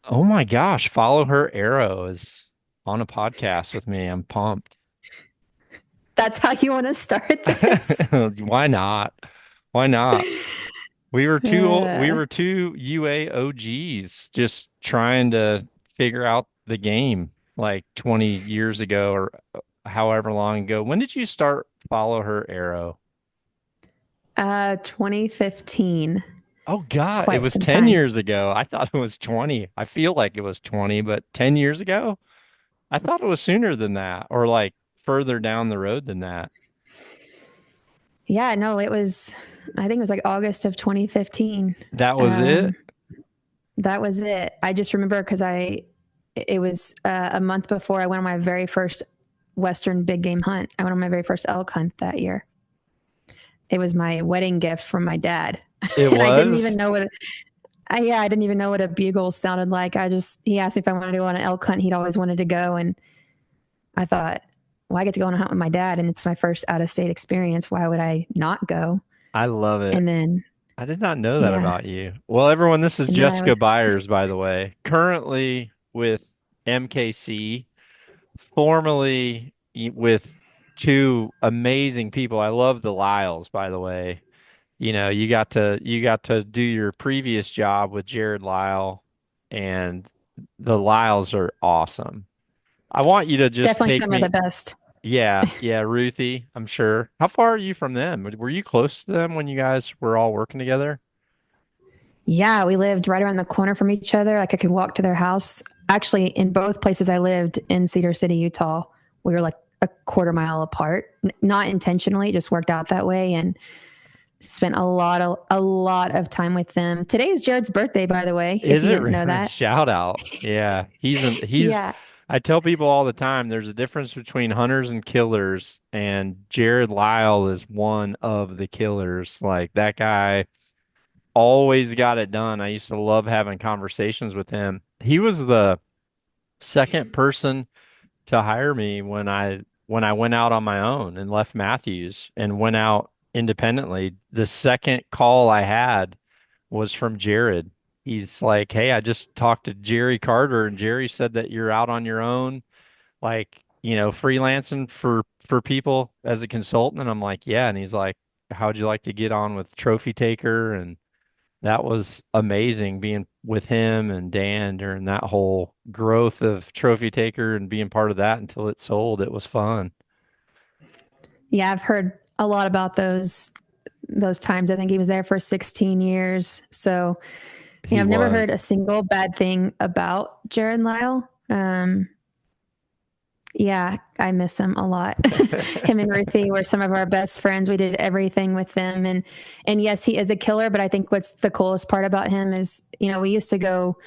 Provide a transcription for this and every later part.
Oh my gosh, Follow Her Arrow is on a podcast with me. I'm pumped. That's how you want to start this? Why not? Why not? We Uh, were two UA OGs just trying to figure out the game like 20 years ago or however long ago. When did you start Follow Her Arrow? 2015, Oh God, it quite was some 10 time. years ago. I thought it was 20. I feel like it was 20, but 10 years ago? I thought it was sooner than that or like further down the road than that. Yeah, no, I think it was like August of 2015. That was it? Um, that was it. I just remember it was a month before I went on my very first Western big game hunt. I went on my very first elk hunt that year. It was my wedding gift from my dad. It And I didn't even was? know I didn't even know what a bugle sounded like. He asked me if I wanted to go on an elk hunt. He'd always wanted to go. And I thought, well, I get to go on a hunt with my dad and it's my first out of state experience. Why would I not go? I love it. And then, I did not know that yeah. about you. Well, everyone, this is And then Jessica Byers, by the way, currently with MKC, formerly with two amazing people. I love the Lyalls, by the way. You got to do your previous job with Jared Lyall, and the Lyalls are awesome. I want you to just definitely take some of the me. best. Yeah, yeah, Ruthie, I'm sure. How far are you from them? Were you close to them when you guys were all working together? Yeah, we lived right around the corner from each other. Like I could walk to their house. Actually, in both places I lived in Cedar City, Utah, we were like a quarter mile apart. Not intentionally, it just worked out that way. And spent a lot of time with them. Today is Jared's birthday, by the way, if Is you it didn't know really? that. Shout out. Yeah, he's Yeah. I tell people all the time there's a difference between hunters and killers, and Jared Lyle is one of the killers. Like that guy always got it done. I used to love having conversations with him. He was the second person to hire me when I went out on my own and left Matthews and went out independently. The second call I had was from Jared. He's like, "Hey, I just talked to Jerry Carter and Jerry said that you're out on your own, like, freelancing for people as a consultant." And I'm like, "Yeah." And he's like, "How'd you like to get on with Trophy Taker?" And that was amazing being with him and Dan during that whole growth of Trophy Taker and being part of that until it sold. It was fun. Yeah, I've heard a lot about those times. I think he was there for 16 years. So, He I've never heard was. a single bad thing about Jared Lyle. Yeah, I miss him a lot. Him and Ruthie were some of our best friends. We did everything with them, and yes, he is a killer. But I think what's the coolest part about him is, we used to go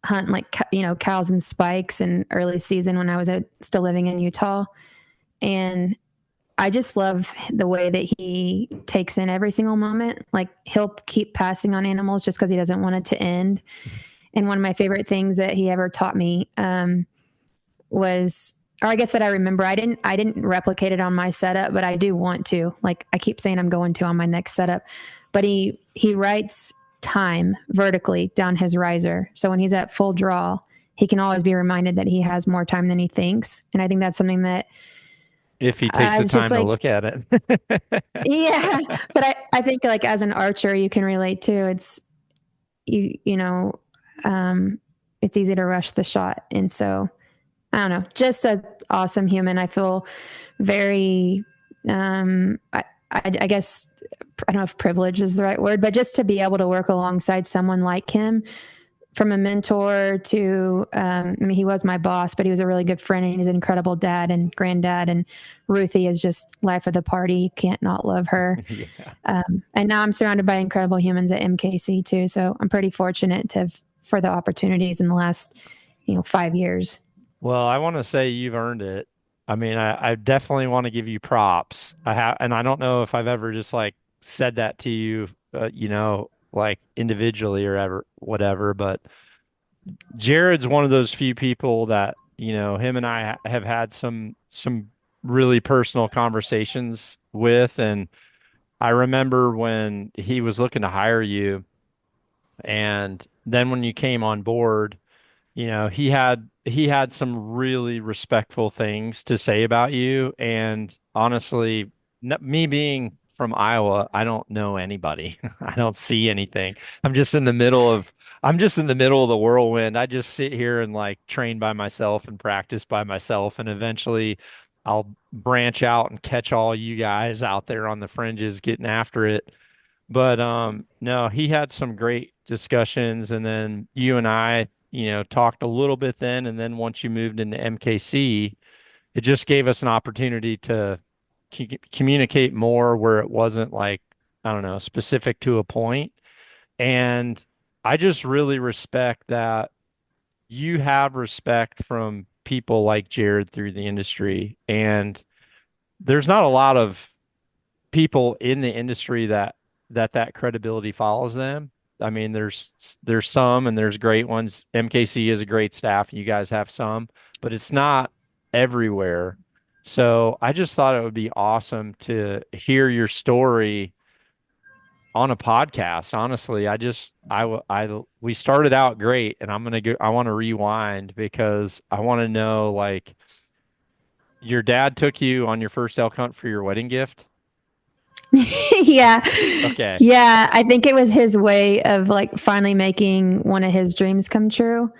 hunt like cows and spikes in early season when I was still living in Utah, and I just love the way that he takes in every single moment. Like he'll keep passing on animals just because he doesn't want it to end. And one of my favorite things that he ever taught me was, or I guess that I remember, I didn't replicate it on my setup, but I do want to. Like I keep saying I'm going to on my next setup. But he writes time vertically down his riser. So when he's at full draw, he can always be reminded that he has more time than he thinks. And I think that's something that If he takes I the was just time to like, look at it. yeah. But I think like as an archer, you can relate to you know, um, it's easy to rush the shot. And so I don't know, just an awesome human. I feel very, I guess, I don't know if privilege is the right word, but just to be able to work alongside someone like him, from a mentor to, I mean, he was my boss, but he was a really good friend and he's an incredible dad and granddad. And Ruthie is just life of the party. You can't not love her. Yeah. And now I'm surrounded by incredible humans at MKC too. So I'm pretty fortunate for the opportunities in the last, 5 years. Well, I want to say you've earned it. I mean, I definitely want to give you props. And I don't know if I've ever just like said that to you, like individually or ever, whatever, but Jared's one of those few people that, him and I have had some really personal conversations with. And I remember when he was looking to hire you, and then when you came on board. he had some really respectful things to say about you, and honestly, me being from Iowa, I don't know anybody. I don't see anything. I'm just in the middle of the whirlwind. I just sit here and like train by myself and practice by myself, and eventually I'll branch out and catch all you guys out there on the fringes getting after it. But no, he had some great discussions, and then you and I, talked a little bit then, and then once you moved into MKC, it just gave us an opportunity to communicate more where it wasn't like, I don't know, specific to a point. And I just really respect that you have respect from people like Jared through the industry. And there's not a lot of people in the industry that credibility follows them. I mean, there's some and there's great ones. MKC is a great staff. You guys have some, but it's not everywhere. So I just thought it would be awesome to hear your story on a podcast. Honestly, we started out great, and I want to rewind because I want to know, like, your dad took you on your first elk hunt for your wedding gift. Yeah. Okay. Yeah. I think it was his way of like finally making one of his dreams come true.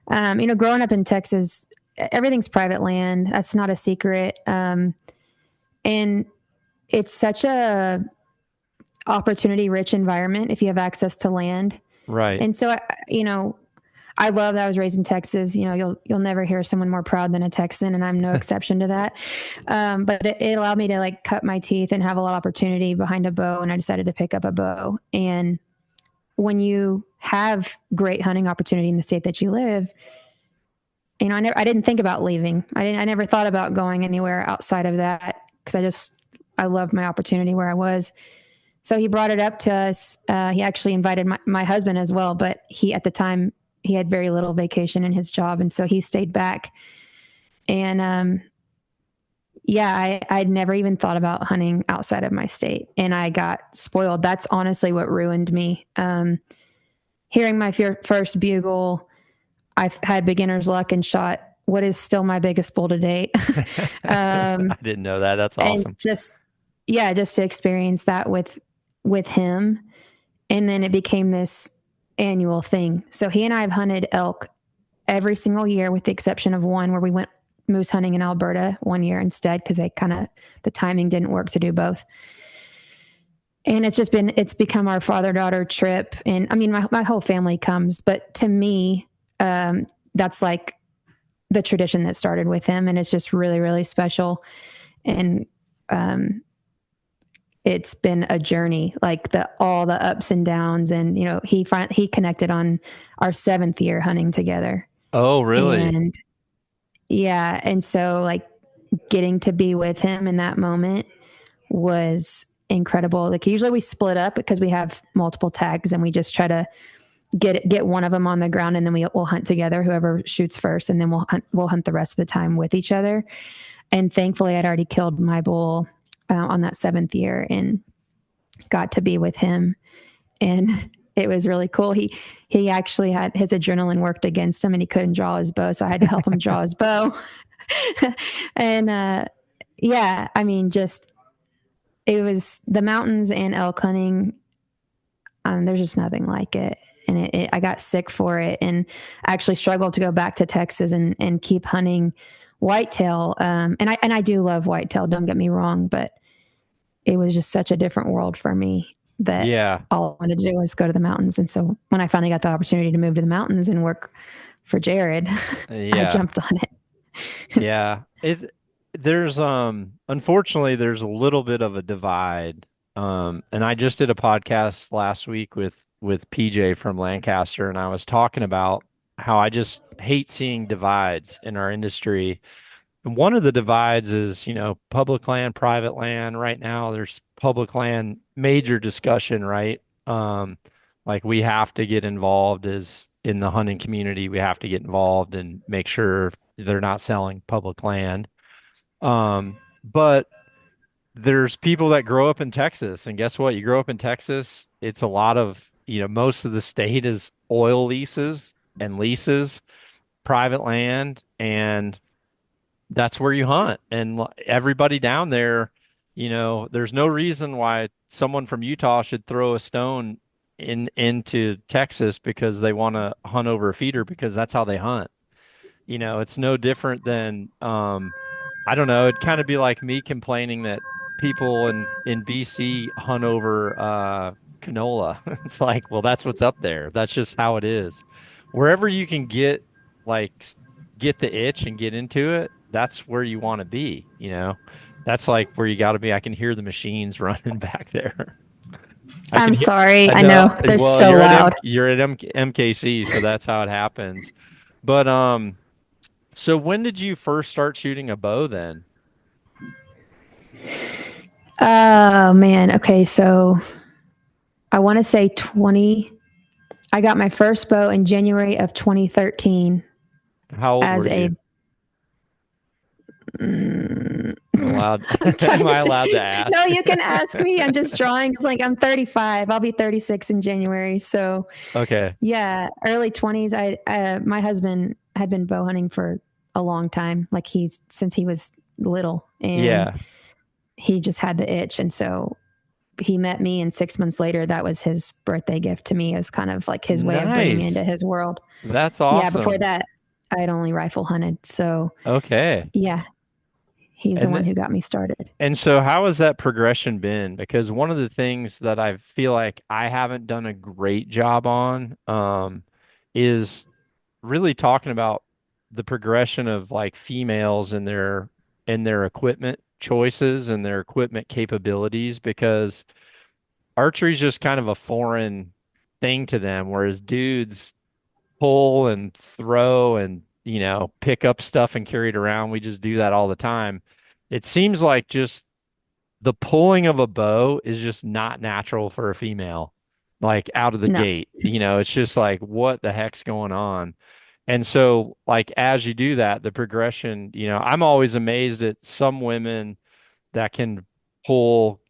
Growing up in Texas, everything's private land. That's not a secret. And it's such a opportunity rich environment if you have access to land. Right. And so, I love that I was raised in Texas. You'll never hear someone more proud than a Texan, and I'm no exception to that. But it allowed me to like cut my teeth and have a lot of opportunity behind a bow, and I decided to pick up a bow. And when you have great hunting opportunity in the state that you live, I didn't think about leaving. I never thought about going anywhere outside of that because I loved my opportunity where I was. So he brought it up to us. He actually invited my husband as well, but at the time, he had very little vacation in his job. And so he stayed back. And yeah, I'd never even thought about hunting outside of my state. And I got spoiled. That's honestly what ruined me. Hearing my first bugle, I've had beginner's luck and shot what is still my biggest bull to date. I didn't know that. That's And awesome. just to experience that with him. And then it became this annual thing. So he and I have hunted elk every single year with the exception of one where we went moose hunting in Alberta one year instead because the timing didn't work to do both. And it's become our father-daughter trip. And I mean, my whole family comes, but to me, that's like the tradition that started with him. And it's just really, really special. And, it's been a journey, like all the ups and downs. And, he connected on our 7th year hunting together. Oh, really? And yeah. And so like getting to be with him in that moment was incredible. Like usually we split up because we have multiple tags and we just try to get one of them on the ground and then we'll hunt together, whoever shoots first. And then we'll hunt the rest of the time with each other. And thankfully I'd already killed my bull on that 7th year and got to be with him. And it was really cool. He actually had his adrenaline worked against him and he couldn't draw his bow. So I had to help him draw his bow. And yeah, I mean, it was the mountains and elk hunting. There's just nothing like it. And I got sick for it and actually struggled to go back to Texas and keep hunting whitetail. And I do love whitetail, don't get me wrong, but it was just such a different world for me that Yeah. all I wanted to do was go to the mountains. And so when I finally got the opportunity to move to the mountains and work for Jared, I Yeah. jumped on it. Yeah. There's unfortunately there's a little bit of a divide. And I just did a podcast last week with PJ from Lancaster, and I was talking about how I just hate seeing divides in our industry. And one of the divides is, public land, private land. Right now, there's public land major discussion, right? Like we have to get involved as in the hunting community. We have to get involved and make sure they're not selling public land. But there's people that grow up in Texas, and guess what? You grow up in Texas, it's a lot of, most of the state is oil leases and leases. private land, and that's where you hunt. And everybody down there, there's no reason why someone from Utah should throw a stone into Texas because they want to hunt over a feeder because that's how they hunt. It's no different than I don't know, it'd kind of be like me complaining that people in BC hunt over canola. It's like, well, that's what's up there. That's just how it is. Wherever you can like get the itch and get into it, that's where you want to be. That's like where you got to be. I can hear the machines running back there. I can I'm hear. sorry. I I know. know they're Well, so loud. you're at MKC, so that's how it happens. But so when did you first start shooting a bow then? Oh man. Okay, so I want to say 20. I got my first bow in January of 2013 How old were as a you? mm, Allowed? I'm Am trying I to allowed to No, ask? you can ask me. I'm just drawing like I'm 35. I'll be 36 in January. So, Okay. yeah, early 20s. I My husband had been bow hunting for a long time, like he's since he was little, and Yeah. he just had the itch, and so he met me, and 6 months later that was his birthday gift to me. It was kind of like his way of bringing me into Nice. his world. That's Yeah, before awesome. that I had only rifle hunted. So Okay. yeah, he's the And one th who got me started. and so how has that progression been? Because one of the things that I feel like I haven't done a great job on, is really talking about the progression of like females and their equipment choices and their equipment capabilities because archery's just kind of a foreign thing to them, whereas dudes pull and throw and, pick up stuff and carry it around. We just do that all the time. It seems like just the pulling of a bow is just not natural for a female, like out of the No. gate. It's just like, what the heck's going on? And so, like, as you do that, the progression, I'm always amazed at some women that can pull,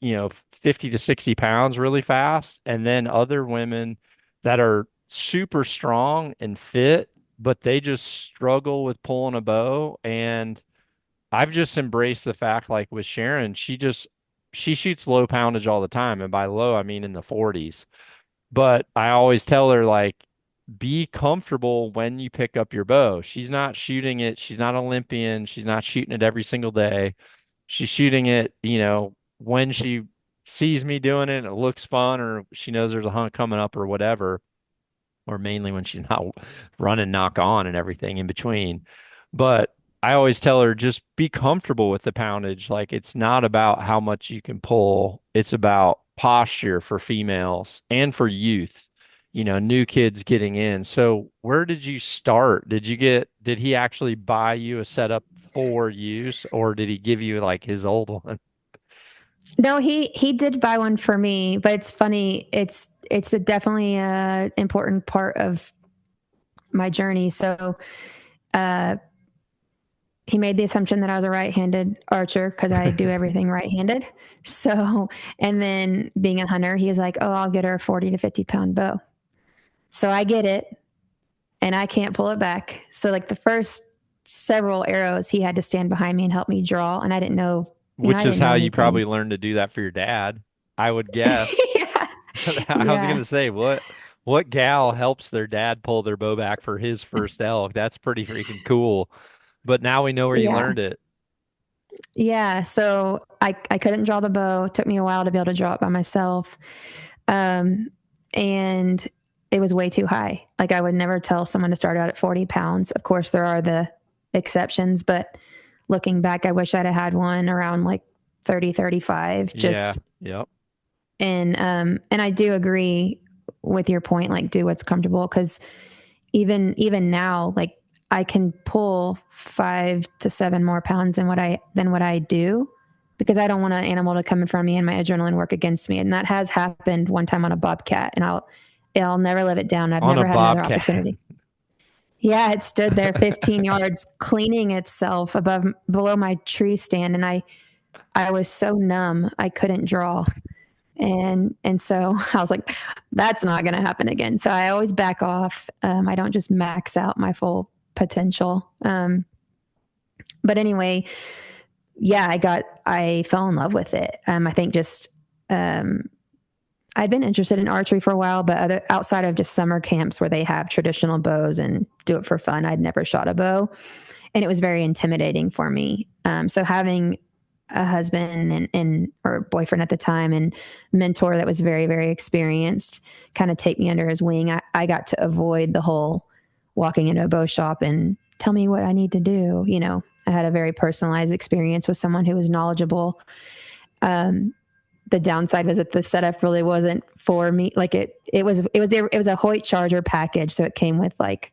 50 to 60 pounds really fast. And then other women that are super strong and fit, but they just struggle with pulling a bow. And I've just embraced the fact, like with Sharon, she shoots low poundage all the time. And by low, I mean in the 40s. But I always tell her, like, be comfortable when you pick up your bow. She's not shooting it. She's not Olympian. She's not shooting it every single day. She's shooting it, when she sees me doing it, it looks fun, or she knows there's a hunt coming up or whatever, or mainly when she's not running knock on and everything in between. But I always tell her just be comfortable with the poundage. Like it's not about how much you can pull, it's about posture for females and for youth, new kids getting in. So where did you start? Did he actually buy you a setup for use, or did he give you like his old one? No, he did buy one for me, but it's funny. It's a definitely a important part of my journey. So uh, he made the assumption that I was a right-handed archer because I do everything right-handed. So, and then being a hunter, he was like, "Oh, I'll get her a 40 to 50 pound bow." So I get it, and I can't pull it back. So like the first several arrows, he had to stand behind me and help me draw, and I didn't know, Which I is didn't know how you anything. probably learned to do that for your dad, I would guess. Yeah, I was yeah, gonna say, what gal helps their dad pull their bow back for his first elk? That's pretty freaking cool. But now we know where you yeah. learned it. Yeah, so I couldn't draw the bow. It took me a while to be able to draw it by myself. Um, and it was way too high. Like I would never tell someone to start out at 40 pounds. Of course, there are the exceptions, but looking back, I wish I'd have had one around like 30, 35. Yeah. Just Yep. and I do agree with your point, like do what's comfortable, because even now, like I can pull 5 to 7 more pounds than what I do because I don't want an animal to come in front of me and my adrenaline work against me. And that has happened one time on a bobcat, and I'll never live it down. I've On a never had another bobcat. opportunity. Yeah, it stood there 15 yards cleaning itself below my tree stand, and I was so numb I couldn't draw. And so I was like, that's not going to happen again. So I always back off. I don't just max out my full potential. But anyway, yeah, I fell in love with it. I think just, um, I'd been interested in archery for a while, but outside of just summer camps where they have traditional bows and do it for fun, I'd never shot a bow, and it was very intimidating for me. So having a husband and or boyfriend at the time and mentor that was very, very experienced kind of take me under his wing, I got to avoid the whole walking into a bow shop and tell me what I need to do. I had a very personalized experience with someone who was knowledgeable. Um, the downside was that the setup really wasn't for me. Like it was a Hoyt Charger package, so it came with like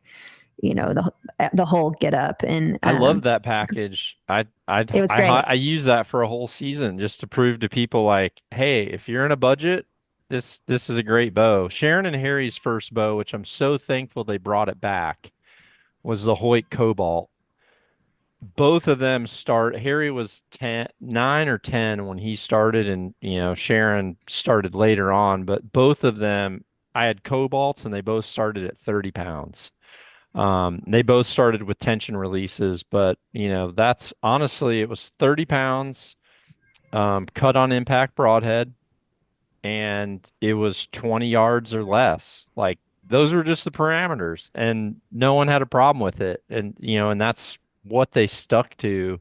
the whole get up, and I love that package. it was great. I use that for a whole season just to prove to people like, hey, if you're in a budget, this is a great bow. Sharon and Harry's first bow, which I'm so thankful they brought it back, was the Hoyt Cobalt. Both of them Harry was 9 or 10 when he started, and Sharon started later on, but both of them, I had Cobalts and they both started at 30 pounds. They both started with tension releases, but that's honestly, it was 30 pounds, cut on impact broadhead, and it was 20 yards or less. Like those were just the parameters, and no one had a problem with it. And that's what they stuck to,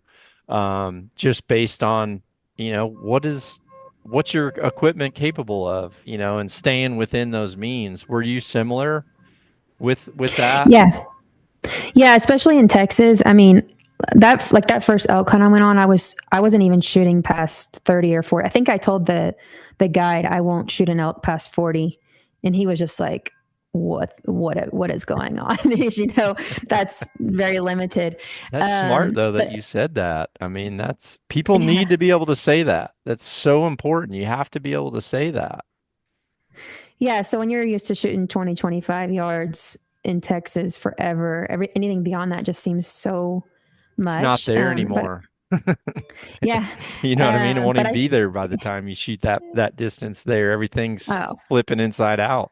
just based on, what's your equipment capable of, and staying within those means. Were you similar with that? Yeah, yeah, especially in Texas. I mean, that first elk hunt I went on, I wasn't even shooting past 30 or 40. I think I told the guide I won't shoot an elk past 40, and he was just like, what is going on? That's very limited. That's smart though that But you said that. I mean, that's people need yeah, to be able to say that. That's so important. You have to be able to say that. yeah. So when you're used to shooting 20, 25 yards in Texas forever, anything beyond that just seems so It's not much. there But anymore. yeah, You know what I mean? It won't but even be there by the time you shoot that distance there. Everything's oh, flipping inside out.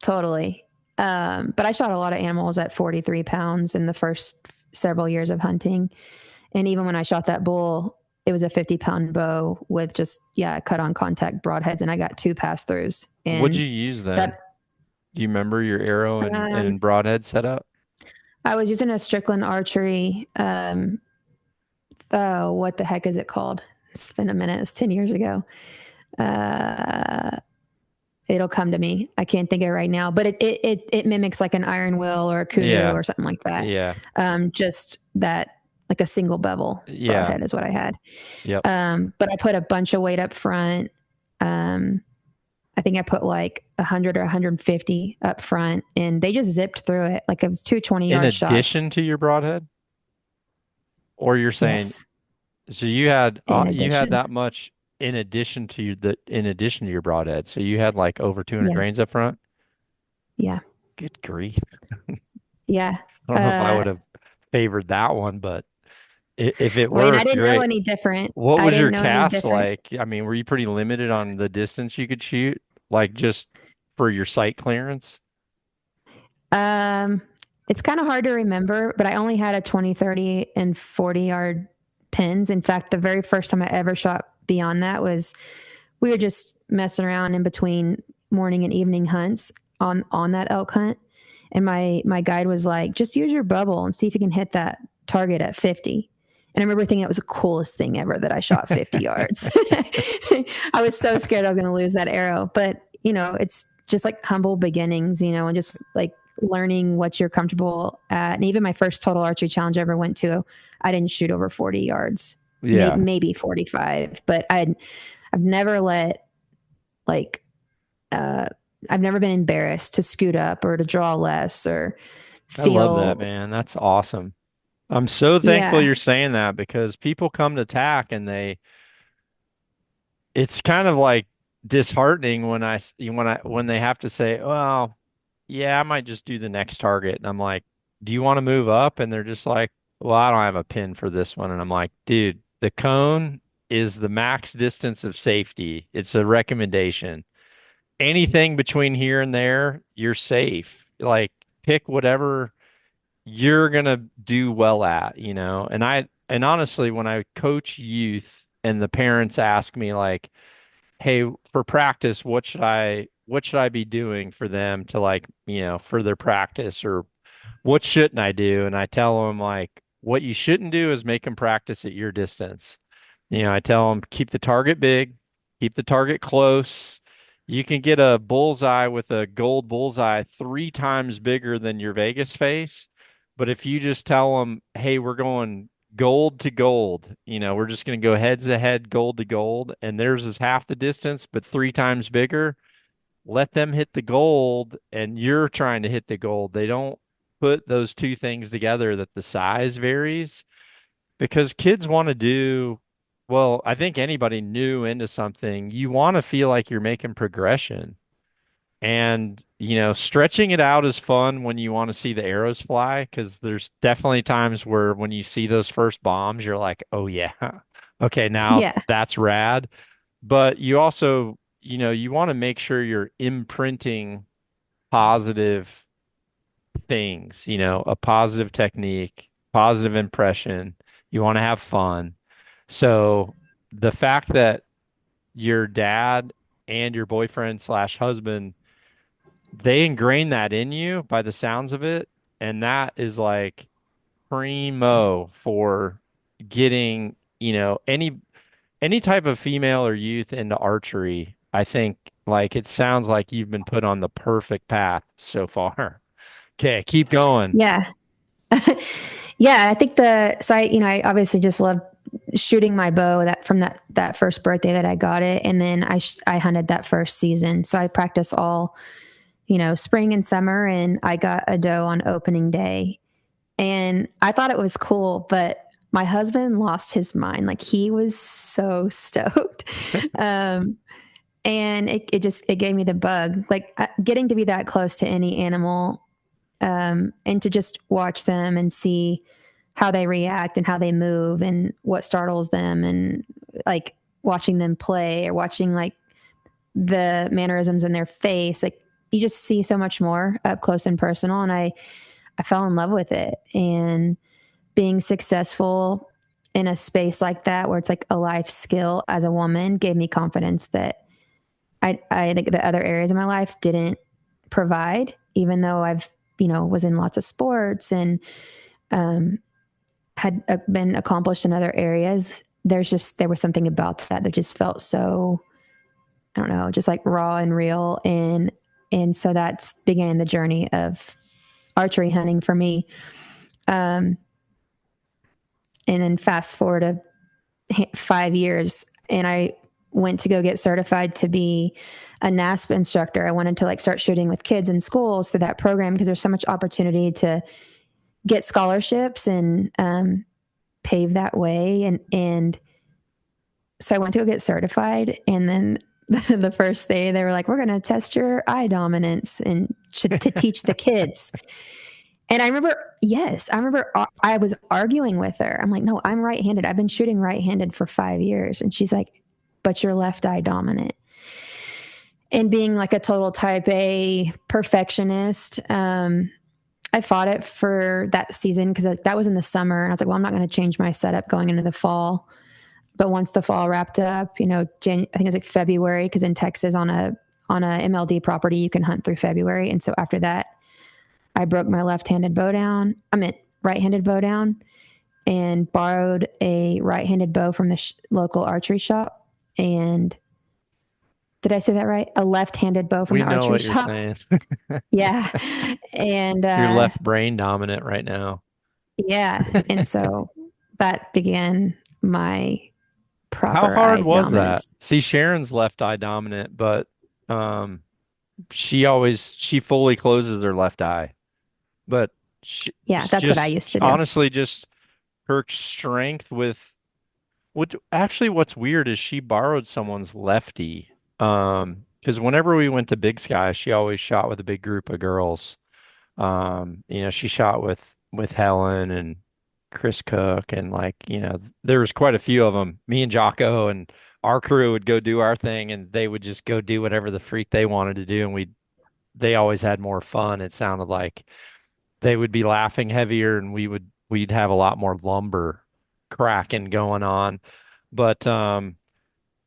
totally. But I shot a lot of animals at 43 pounds in the first several years of hunting. And even when I shot that bull, it was a 50-pound bow with just, yeah, cut on contact broadheads. And I got two pass throughs. What'd And you use then? that, Do you remember your arrow um, and broadhead setup? I was using a Strickland archery. Oh, what the heck is it called? It's been a minute. It's 10 years ago. Uh, it'll come to me. I can't think of it right now, but it mimics like an iron will or a kudu Yeah. or something like that. Yeah. Just that, like a single bevel Yeah. broadhead is what I had. Yep. But I put a bunch of weight up front. Um, I think I put like 100 or 150 up front, and they just zipped through it. Like it was two In 20-yard shots. addition to your broadhead? Or you're saying Yes, so in you had addition. that much in addition to your broadhead. So you had like over 200 Yeah, grains up front. yeah, Good grief. yeah. I don't know if I would have favored that one, but if it Well, and I worked, didn't know great. any different. What I was didn't your know any cast different. like? I mean, were you pretty limited on the distance you could shoot, like just for your sight clearance? Um, it's kind of hard to remember, but I only had a 20, 30, and 40-yard pins. In fact, the very first time I ever shot beyond that was we were just messing around in between morning and evening hunts on that elk hunt, and my guide was like, just use your bubble and see if you can hit that target at 50. And I remember thinking it was the coolest thing ever that I shot 50 yards. I was so scared I was going to lose that arrow, but it's just like humble beginnings, and just like learning what you're comfortable at. And even my first total archery challenge I ever went to, I didn't shoot over 40 yards, Yeah, maybe 45, but I've never let like uh, I've never been embarrassed to scoot up or to draw less or I love that, feel. man. That's awesome. I'm so thankful Yeah. you're saying that because people come to TAC and it's kind of like disheartening when they have to say, well, yeah, I might just do the next target. And I'm like, do you want to move up? And they're just like, well, I don't have a pin for this one. And I'm like, dude, the cone is the max distance of safety. It's a recommendation. Anything between here and there, you're safe. Like pick whatever you're gonna do well at, and honestly, when I coach youth and the parents ask me like, hey, for practice, what should I be doing for them to like, for their practice, or what shouldn't I do? And I tell them like, what you shouldn't do is make them practice at your distance. I tell them keep the target big, keep the target close. You can get a bullseye with a gold bullseye 3 times bigger than your Vegas face. But if you just tell them, hey, we're going gold to gold, we're just going to go heads to head, gold to gold, and theirs is half the distance, but 3 times bigger, let them hit the gold and you're trying to hit the gold. They don't put those two things together that the size varies because kids want to do, well, I think anybody new into something, you want to feel like you're making progression. And, stretching it out is fun when you want to see the arrows fly because there's definitely times where when you see those first bombs, you're like, oh, yeah, okay, now Yeah. that's rad. But you also, you want to make sure you're imprinting positive things, a positive technique, positive impression. You want to have fun. So the fact that your dad and your boyfriend slash husband, they ingrain that in you by the sounds of it. And that is like primo for getting, any type of female or youth into archery. I think like it sounds like you've been put on the perfect path so far. Okay, keep going. Yeah. Yeah, I think I obviously just love shooting my bow that from that first birthday that I got it, and then I hunted that first season. So I practiced all, spring and summer, and I got a doe on opening day, and I thought it was cool, but my husband lost his mind. Like he was so stoked. Um, and it gave me the bug, like getting to be that close to any animal, and to just watch them and see how they react and how they move and what startles them, and like watching them play or watching like the mannerisms in their face, like you just see so much more up close and personal. And I fell in love with it, and being successful in a space like that where it's like a life skill as a woman gave me confidence that I think the other areas of my life didn't provide, even though I've, was in lots of sports and um, had been accomplished in other areas. There was something about that just felt so, I don't know, just like raw and real. And so that's began the journey of archery hunting for me. Um, and then fast forward to 5 years, and I went to go get certified to be a NASP instructor. I wanted to like start shooting with kids in schools through that program because there's so much opportunity to get scholarships and pave that way. And so I went to go get certified, and then the first day they were like, "We're going to test your eye dominance and to teach the kids." And I remember I was arguing with her. I'm like, no, I'm right-handed. I've been shooting right-handed for 5 years. And she's like, but you're left eye dominant. And being like a total type A perfectionist, I fought it for that season because that was in the summer. And I was like, well, I'm not going to change my setup going into the fall. But once the fall wrapped up, I think it was like February, because in Texas on a MLD property, you can hunt through February. And so after that, I broke my left-handed bow down. I meant right-handed bow down, and borrowed a right-handed bow from the local archery shop. And did I say that right? A left-handed bow from We the know archery what you're shop. saying. Yeah. And You're left brain dominant right now. yeah. And so that began my How proper hard eye was that? dominance. See, Sharon's left eye dominant, but um she fully closes her left eye. But Yeah, it's that's what I just used to do. honestly just her strength with what's weird is she borrowed someone's lefty. Because whenever we went to Big Sky, she always shot with a big group of girls. She shot with Helen and Chris Cook, and like, there was quite a few of them. Me and Jocko and our crew would go do our thing, and they would just go do whatever the freak they wanted to do, and they always had more fun, it sounded like. they would be laughing heavier and we'd have a lot more lumber cracking going on. But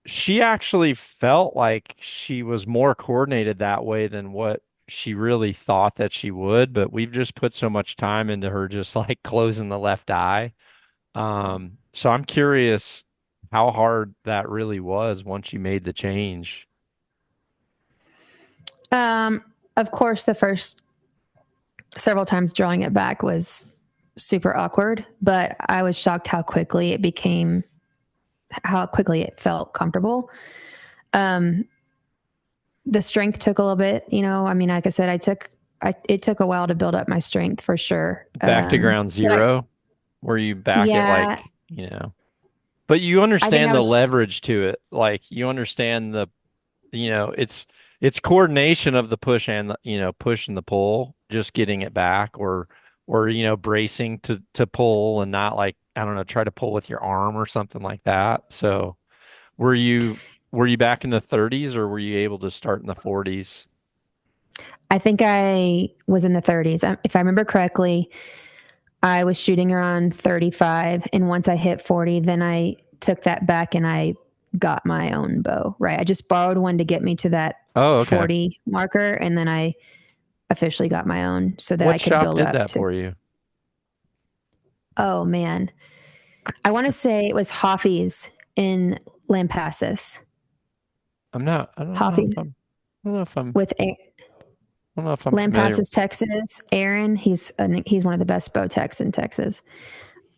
she actually felt like she was more coordinated that way than what she really thought that she would, but we've just put so much time into her just like closing the left eye. So I'm curious how hard that really was once you made the change. Of course, the first several times drawing it back was super awkward, but I was shocked how quickly it felt comfortable. Um, the strength took a little bit, I mean, like I said, it took a while to build up my strength for sure. Back to ground zero, where you back it Yeah, like, but you I think understand I the was, leverage to it. Like you understand it's coordination of the push and push and the pull, just getting it back or bracing to pull and not like, I don't know, try to pull with your arm or something like that. So were you were you back in the 30s or were you able to start in the 40s? I think I was in the 30s. If I remember correctly, I was shooting around 35. And once I hit 40, then I took that back and I got my own bow, right? I just borrowed one to get me to that Oh, okay. 40 marker. And then I officially got my own so that I What could shop build did up that to, for you? oh man, I want to say it was Hoffy's in Lampasas. I don't know if Hoffy I don't know if I'm with I don't know if I'm familiar. Lampasas, Texas. Aaron, he's one of the best bow techs in Texas.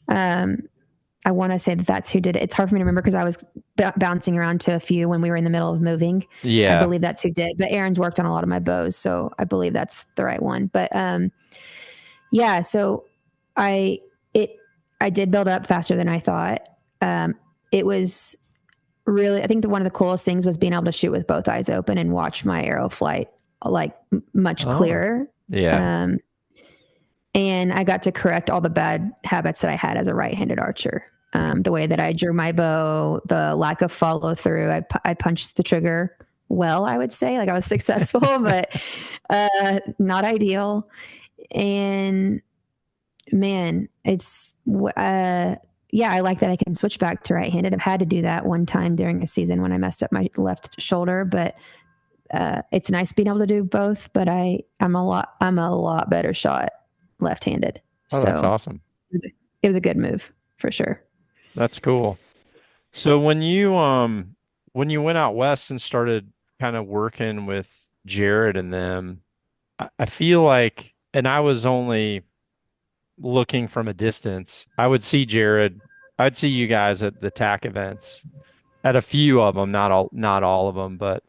Um, I want to say that that's who did it. It's hard for me to remember because I was bouncing around to a few when we were in the middle of moving. I Yeah. believe that's who did. But Aaron's worked on a lot of my bows, so I believe that's the right one. But yeah, so I it I did build up faster than I thought. It was really, I think one of the coolest things was being able to shoot with both eyes open and watch my arrow flight like much Oh, clearer. yeah. Um, and I got to correct all the bad habits that I had as a right-handed archer. The way that I drew my bow, the lack of follow through. I punched the trigger well, I would say. Like I was successful, but not ideal. And man, yeah, I like that I can switch back to right-handed. I've had to do that one time during a season when I messed up my left shoulder, but it's nice being able to do both. But I'm a lot better shot left-handed. Oh, that's So awesome. it was a good move for sure. That's cool. So when you went out west and started kind of working with Jared and them, I feel like, and I was only looking from a distance, I would see Jared, I'd see you guys at the TAC events, at a few of them, not all of them, but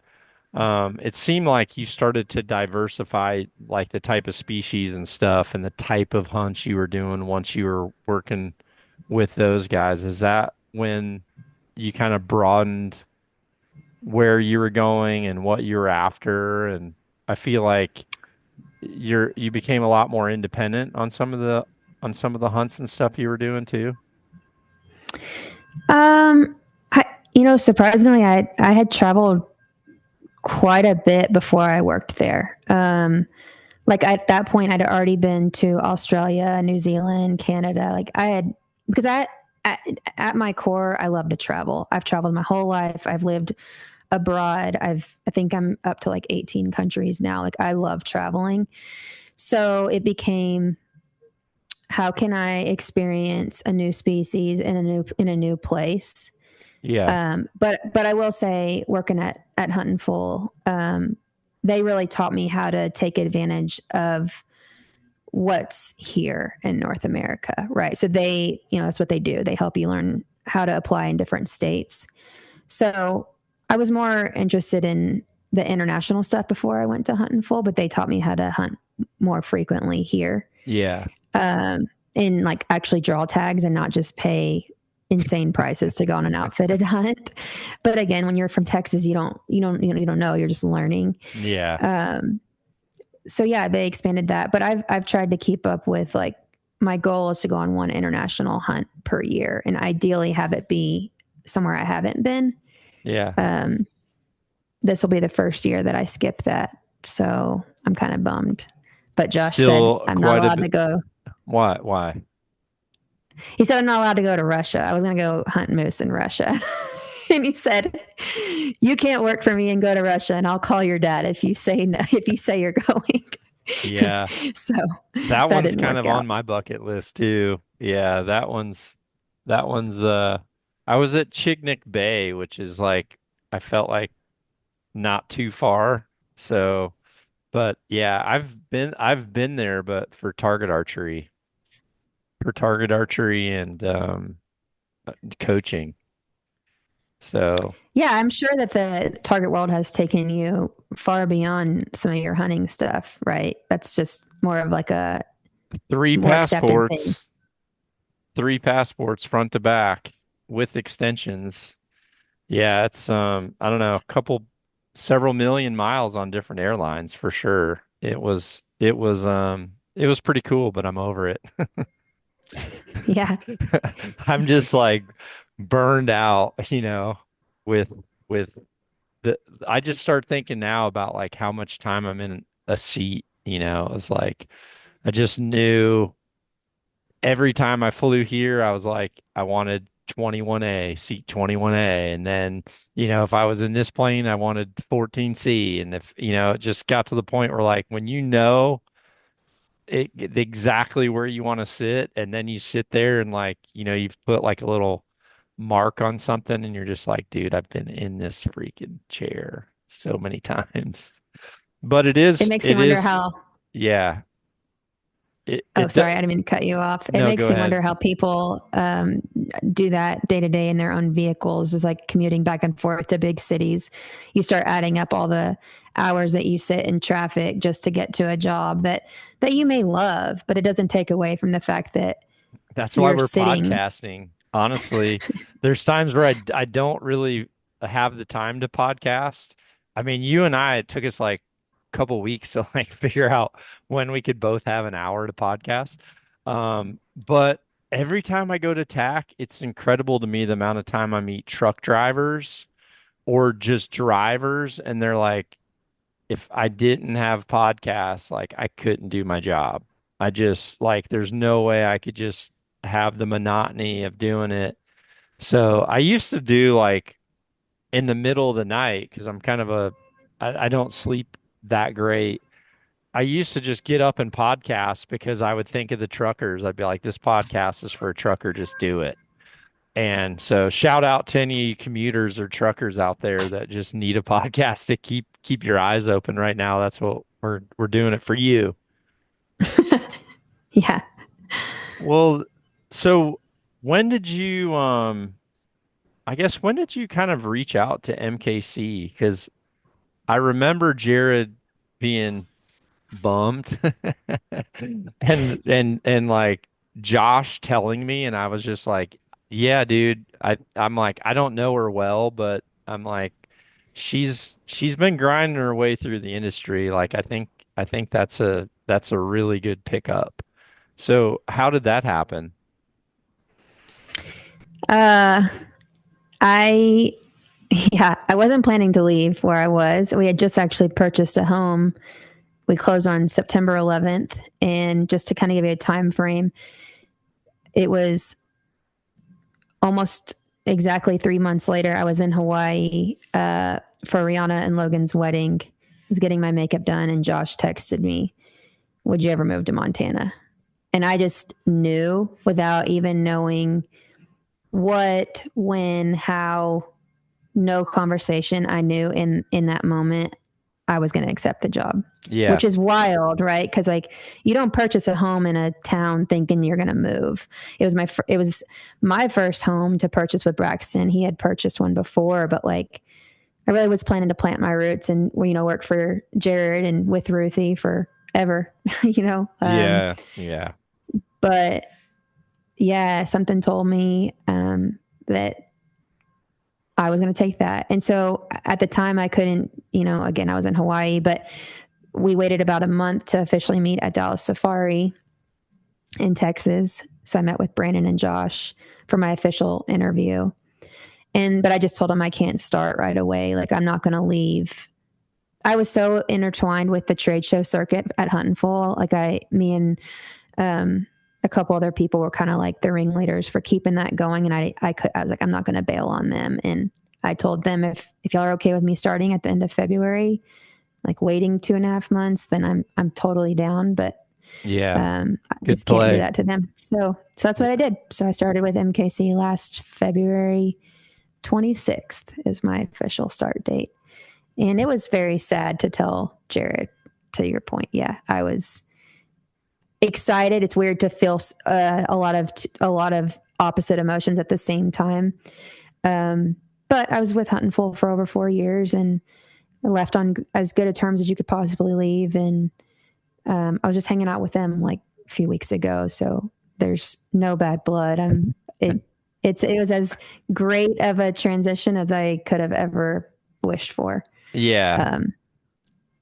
it seemed like you started to diversify like the type of species and stuff and the type of hunts you were doing once you were working with those guys. Is that when you kind of broadened where you were going and what you were after? And I feel like you became a lot more independent on some of the hunts and stuff you were doing too. Um, Surprisingly, I had traveled quite a bit before I worked there. Like at that point, I'd already been to Australia, New Zealand, Canada. Like I had, because at, at my core, I love to travel. I've traveled my whole life. I've lived abroad. I think I'm up to like 18 countries now. Like I love traveling. So it became, how can I experience a new species in a new place? Yeah. But I will say, working at Huntful, they really taught me how to take advantage of what's here in North America, right? So that's what they do. They help you learn how to apply in different states. So I was more interested in the international stuff before I went to Huntful, but they taught me how to hunt more frequently here, Yeah. um, and like actually draw tags and not just pay insane prices to go on an outfitted hunt. But again, when you're from Texas, you don't know. You're just learning. Yeah. Um, so yeah, they expanded that. But I've tried to keep up with, like, my goal is to go on one international hunt per year, and ideally have it be somewhere I haven't been. Yeah. This will be the first year that I skip that, so I'm kind of bummed. But Josh said, Still I'm not quite a allowed to bit. go. Why? He said, I'm not allowed to go to Russia. I was going to go hunt moose in Russia. And he said, you can't work for me and go to Russia, and I'll call your dad if you say no, if you say you're going. Yeah. So That that one's didn't kind work of on out. my bucket list too. Yeah, that one's I was at Chignik Bay, which is like I felt like not too far. So, but yeah, I've been there, but for target archery and coaching. So, Yeah, I'm sure that the target world has taken you far beyond some of your hunting stuff, right? That's just more of like a three more accepted thing. passports, three passports front to back with extensions. Yeah, it's I don't know, several million miles on different airlines for sure. It was pretty cool, but I'm over it. Yeah. I'm just like burned out, with with the I just start thinking now about like how much time I'm in a seat. It's like I just knew every time I flew here, I was like, I wanted 21A, seat 21A. And then, if I was in this plane, I wanted 14C. And it just got to the point where like when exactly where you want to sit, and then you sit there and like, you've put like a little mark on something and you're just like, dude, I've been in this freaking chair so many times. But it It is, makes you it wonder is, how. yeah. It, Oh, it, do- sorry, I didn't mean to cut you off. It no, go makes you ahead. wonder how people do that day to day in their own vehicles, is like commuting back and forth to big cities. You start adding up all the hours that you sit in traffic just to get to a job that you may love, but it doesn't take away from the fact that That's why you're we're sitting. podcasting. Honestly, there's times where I don't really have the time to podcast. I mean, you and I, it took us like a couple weeks to like figure out when we could both have an hour to podcast. But every time I go to TAC, it's incredible to me the amount of time I meet truck drivers or just drivers, and they're like, if I didn't have podcasts, like I couldn't do my job. I just like there's no way I could just have the monotony of doing it. So I used to do like in the middle of the night because I don't sleep that great. I used to just get up and podcast because I would think of the truckers. I'd be like, this podcast is for a trucker, just do it. And so shout out to any commuters or truckers out there that just need a podcast to keep your eyes open right now. That's what we're doing it for you. Yeah. Well, so when did you I guess when did you kind of reach out to MKC? Because I remember Jared being bummed and like Josh telling me, and I was just like, yeah, dude. I'm like, I don't know her well, but I'm like, she's been grinding her way through the industry. Like I think that's a really good pickup. So how did that happen? Uh, I yeah, I wasn't planning to leave where I was. We had just actually purchased a home. We closed on September 11th, and just to kind of give you a time frame, it was almost exactly 3 months later. I was in Hawaii for Rihanna and Logan's wedding. I was getting my makeup done, and Josh texted me, "Would you ever move to Montana?" And I just knew without even knowing what, when, how, no conversation. I knew in that moment I was going to accept the job, Yeah. which is wild, right? Because like you don't purchase a home in a town thinking you're going to move. It was my first home to purchase with Braxton. He had purchased one before, but like I really was planning to plant my roots and work for Jared and with Ruthie forever, you know. Yeah. Yeah. But yeah, something told me that I was going to take that. And so at the time, I couldn't, again, I was in Hawaii, but we waited about a month to officially meet at Dallas Safari in Texas. So I met with Brandon and Josh for my official interview. But I just told them I can't start right away. Like, I'm not going to leave I was so intertwined with the trade show circuit at Huntful. Like me and um, a couple other people were kind of like the ringleaders for keeping that going. And I was like, I'm not going to bail on them. And I told them if y'all are okay with me starting at the end of February, like waiting 2.5 months, then I'm totally down. But Yeah. I Good just can't do play. that to them. So that's what I did. So I started with MKC last February 26th is my official start date. And it was very sad to tell Jared, to your point. Yeah, I was excited. It's weird to feel a lot of opposite emotions at the same time. But I was with Huntful for over 4 years and left on as good a terms as you could possibly leave. And I was just hanging out with them like a few weeks ago, so there's no bad blood. It was as great of a transition as I could have ever wished for. Yeah.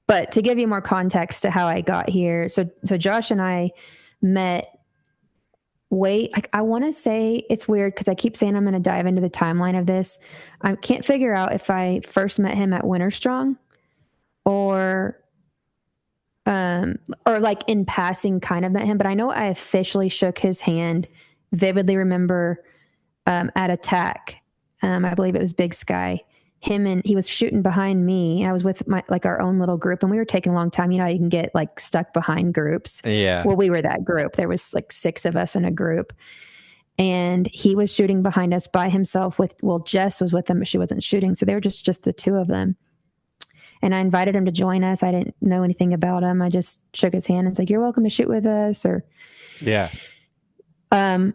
But to give you more context to how I got here, so Josh and I met. I want to say it's weird because I keep saying I'm going to dive into the timeline of this. I can't figure out if I first met him at Winter Strong or or like in passing kind of met him, but I know I officially shook his hand. Vividly remember at Attack. I believe it was Big Sky. He was shooting behind me. I was with our own little group, and we were taking a long time. You know, you can get like stuck behind groups. Yeah. Well, we were that group. There was like 6 of us in a group, and he was shooting behind us by himself. Jess was with him, but she wasn't shooting, so they were just the 2 of them. And I invited him to join us. I didn't know anything about him. I just shook his hand and said, "You're welcome to shoot with us." Yeah. And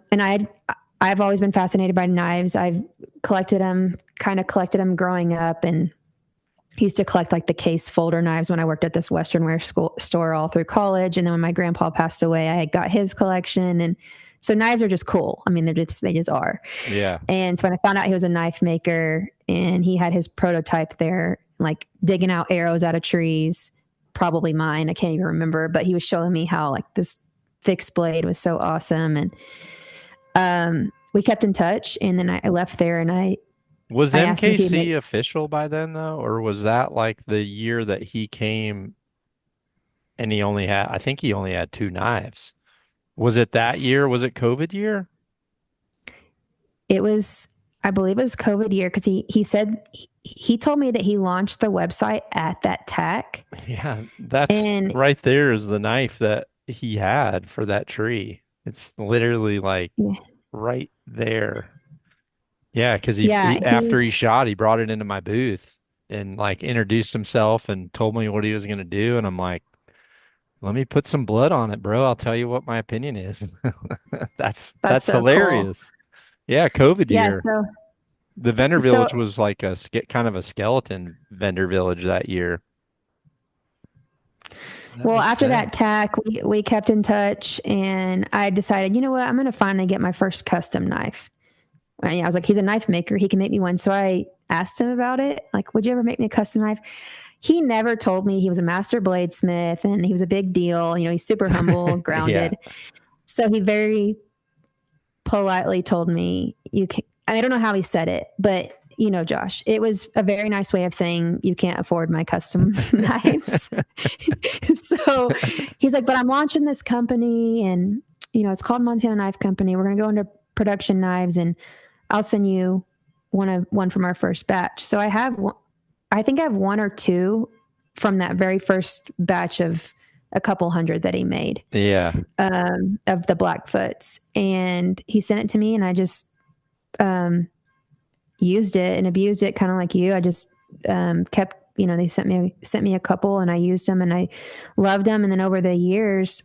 I've always been fascinated by knives. I've collected them growing up, and used to collect like the case folder knives when I worked at this Western wear store all through college. And then when my grandpa passed away, I got his collection. And so knives are just cool. I mean, they just are. Yeah. And so when I found out he was a knife maker and he had his prototype there, like digging out arrows out of trees, probably mine, I can't even remember, but he was showing me how like this fixed blade was so awesome. And we kept in touch, and then I left there, and Was I asked him if he'd MKC make. official by then though, or was that like the year that he came and I think he only had 2 knives. Was it that year? Was it COVID year? It was, I believe it was COVID year, because he said he told me that he launched the website at that tack. Yeah, that's And right there is the knife that he had for that tree. It's literally like right there. Yeah, because yeah, after he shot, he brought it into my booth and like introduced himself and told me what he was gonna do. And I'm like, let me put some blood on it, bro. I'll tell you what my opinion is. that's That's so cool. hilarious. Yeah, COVID Yeah, year. The vendor so village was like kind of a skeleton vendor village that year. That well, makes after that sense. tack, we kept in touch, and I decided, you know what, I'm going to finally get my first custom knife. And I was like, he's a knife maker, he can make me one. So I asked him about it, like, would you ever make me a custom knife? He never told me he was a master bladesmith and he was a big deal. You know, he's super humble, Yeah. grounded. So he very politely told me, you can, I don't know how he said it, but you know, Josh, it was a very nice way of saying you can't afford my custom knives. So he's like, but I'm launching this company, and you know, it's called Montana Knife Company. We're going to go into production knives, and I'll send you one from our first batch. So I think I have 1 or 2 from that very first batch of a couple hundred that he made, Yeah. of the Blackfoots. And he sent it to me, and I just used it and abused it, kind of like you. I just kept, you know, they sent me a couple, and I used them, and I loved them. And then over the years,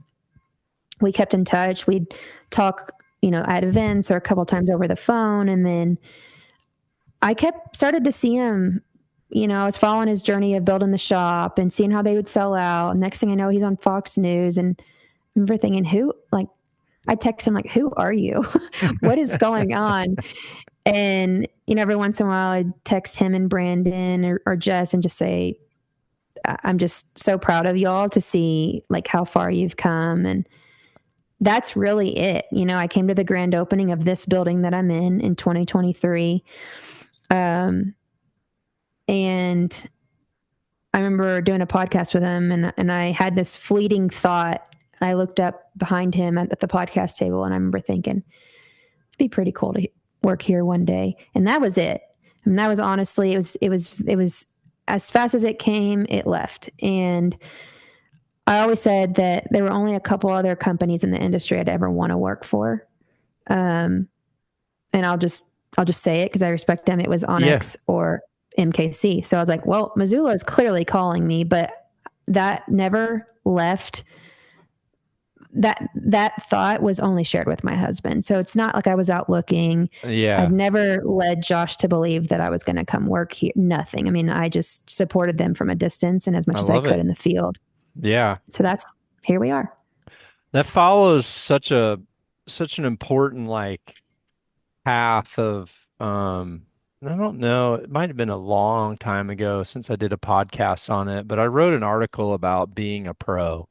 we kept in touch. We'd talk, you know, at events or a couple times over the phone. And then I started to see him. You know, I was following his journey of building the shop and seeing how they would sell out. Next thing I know, he's on Fox News, and I remember thinking, I text him like, who are you? What is going on? And, you know, every once in a while I'd text him and Brandon or Jess and just say, I'm just so proud of y'all to see like how far you've come. And that's really it. You know, I came to the grand opening of this building that I'm in 2023. And I remember doing a podcast with him, and I had this fleeting thought. I looked up behind him at the podcast table, and I remember thinking, it'd be pretty cool to work here one day. And that was it. And that was honestly, it was as fast as it came, it left. And I always said that there were only a couple other companies in the industry I'd ever want to work for. Um, and I'll just say it because I respect them. It was Yeah. Onyx or MKC. So I was like, well, Missoula is clearly calling me, but that never left. That thought was only shared with my husband. So it's not like I was out looking. I've Yeah. never led Josh to believe that I was going to come work here. Nothing. I mean, I just supported them from a distance and as I much as I love could it. in the field. Yeah. So that's here we are. That follows such an important like path of I don't know, it might have been a long time ago since I did a podcast on it, but I wrote an article about being a pro.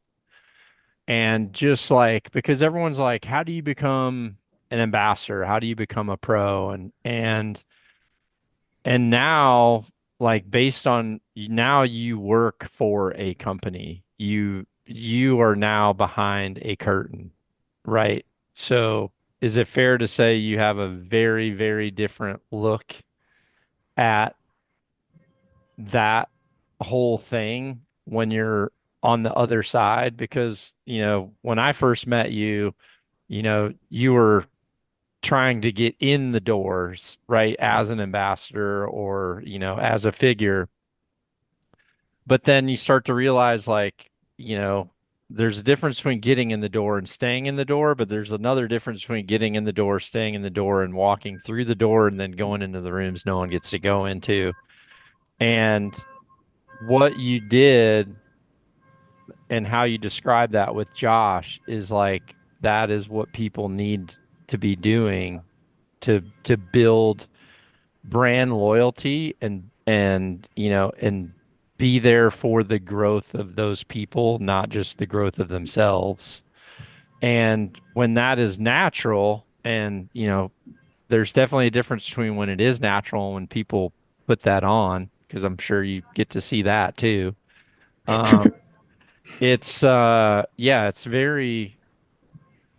And just like because everyone's like, how do you become an ambassador? How do you become a pro? And now like based on now you work for a company. You are now behind a curtain, right? So is it fair to say you have a very, very different look at that whole thing when you're on the other side? Because, when I first met you, you were trying to get in the doors, right, as an ambassador or, as a figure. But then you start to realize, like, there's a difference between getting in the door and staying in the door, but there's another difference between getting in the door, staying in the door, and walking through the door and then going into the rooms no one gets to go into. And what you did and how you describe that with Josh is like that is what people need to be doing to build brand loyalty and be there for the growth of those people, not just the growth of themselves. And when that is natural, and there's definitely a difference between when it is natural and when people put that on, because I'm sure you get to see that too. Um, it's yeah, it's very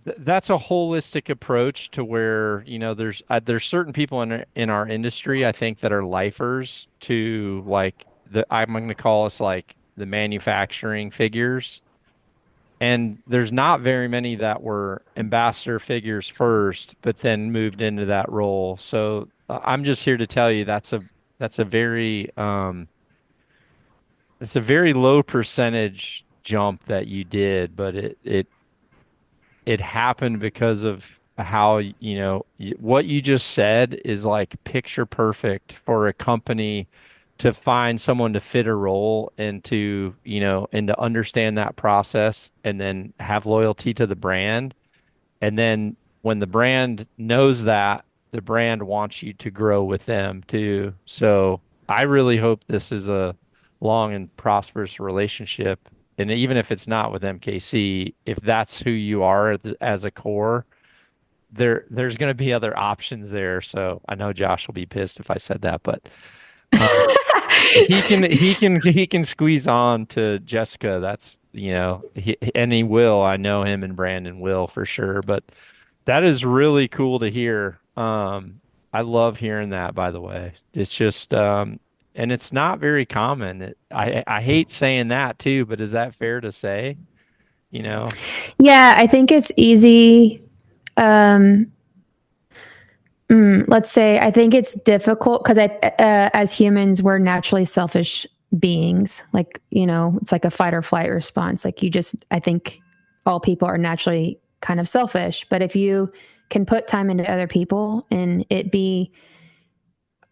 that's a holistic approach to where, there's certain people in our industry I think that are lifers to like the I'm going to call us like the manufacturing figures. And there's not very many that were ambassador figures first, but then moved into that role. So I'm just here to tell you that's a very it's a very low percentage jump that you did, but it happened because of how, what you just said is like picture perfect for a company to find someone to fit a role and to understand that process and then have loyalty to the brand. And then when the brand knows that, the brand wants you to grow with them too. So I really hope this is a long and prosperous relationship. And even if it's not with MKC, if that's who you are as a core, there's going to be other options there. So I know Josh will be pissed if I said that, but um, he can squeeze on to Jessica. That's and he will. I know him and Brandon will for sure. But that is really cool to hear. I love hearing that, by the way. It's just and it's not very common. I hate saying that too, but is that fair to say? You know? Yeah, I think it's easy. Um, let's say I think it's difficult because as humans, we're naturally selfish beings. Like, it's like a fight or flight response. Like I think all people are naturally kind of selfish. But if you can put time into other people and it be,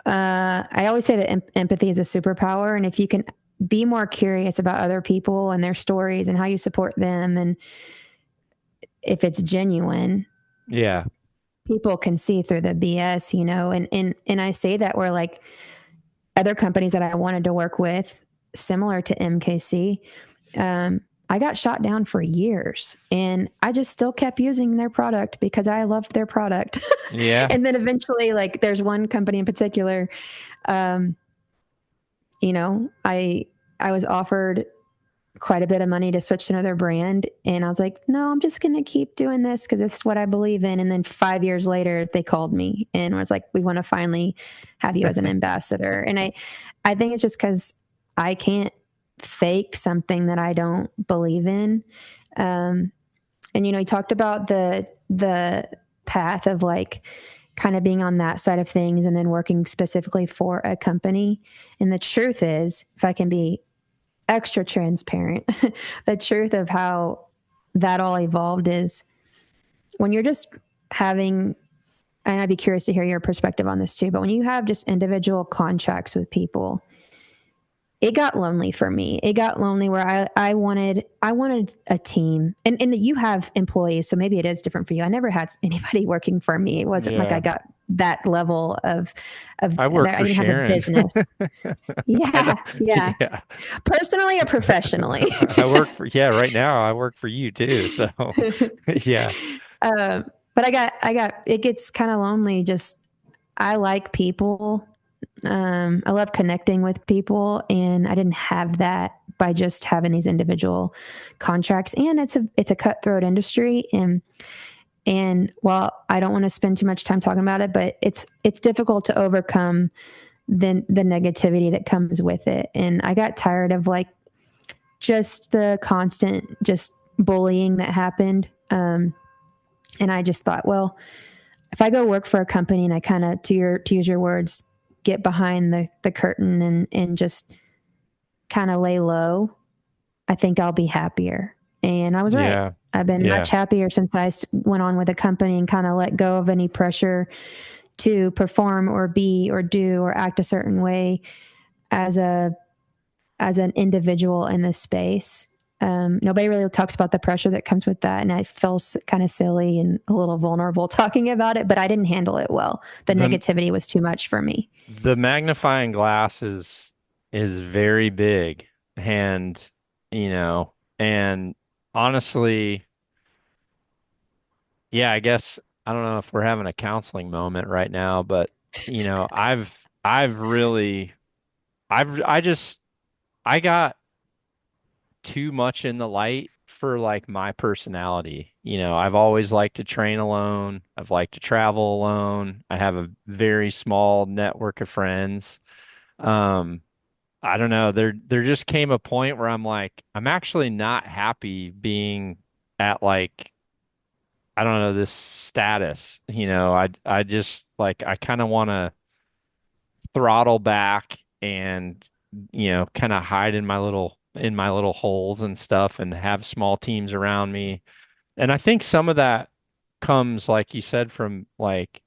I always say that empathy is a superpower. And if you can be more curious about other people and their stories and how you support them, and if it's genuine, Yeah. people can see through the BS, and I say that where like other companies that I wanted to work with, similar to MKC, I got shot down for years and I just still kept using their product because I loved their product. Yeah. And then eventually, like there's one company in particular, um, I I was offered quite a bit of money to switch to another brand. And I was like, no, I'm just going to keep doing this because it's what I believe in. And then 5 years later, they called me and was like, we want to finally have you as an ambassador. And I think it's just because I can't fake something that I don't believe in. And, he talked about the path of like kind of being on that side of things and then working specifically for a company. And the truth is, if I can be extra transparent. The truth of how that all evolved is when you're just having, and I'd be curious to hear your perspective on this too, but when you have just individual contracts with people, it got lonely for me. It got lonely where I wanted a team, and you have employees, so maybe it is different for you. I never had anybody working for me. It wasn't like I Yeah. got that level of I work there. I for didn't have a Sharon. business. I know. Yeah, yeah. Yeah. Personally or professionally. I work for, yeah, right now I work for you too. So yeah. But it gets kind of lonely. Just, I like people. I love connecting with people, and I didn't have that by just having these individual contracts. And it's a cutthroat industry, and while I don't want to spend too much time talking about it, but it's difficult to overcome the negativity that comes with it. And I got tired of like just the constant just bullying that happened. And I just thought, well, if I go work for a company and I kind of, to use your words, get behind the curtain and just kind of lay low, I think I'll be happier. And I was right. Yeah. I've been much Yeah. happier since I went on with a company and kind of let go of any pressure to perform or be or do or act a certain way as an individual in this space. Nobody really talks about the pressure that comes with that, and I feel kind of silly and a little vulnerable talking about it. But I didn't handle it well. The The negativity was too much for me. the magnifying glass is very big, and and honestly, yeah, I guess I don't know if we're having a counseling moment right now, but I've really I just I got too much in the light for like my personality. I've always liked to train alone. I've liked to travel alone. I have a very small network of friends. Um, I don't know. There just came a point where I'm like, I'm actually not happy being at like, I don't know, this status. I just like I kind of want to throttle back and kind of hide in my little holes and stuff and have small teams around me. And I think some of that comes, like you said, from like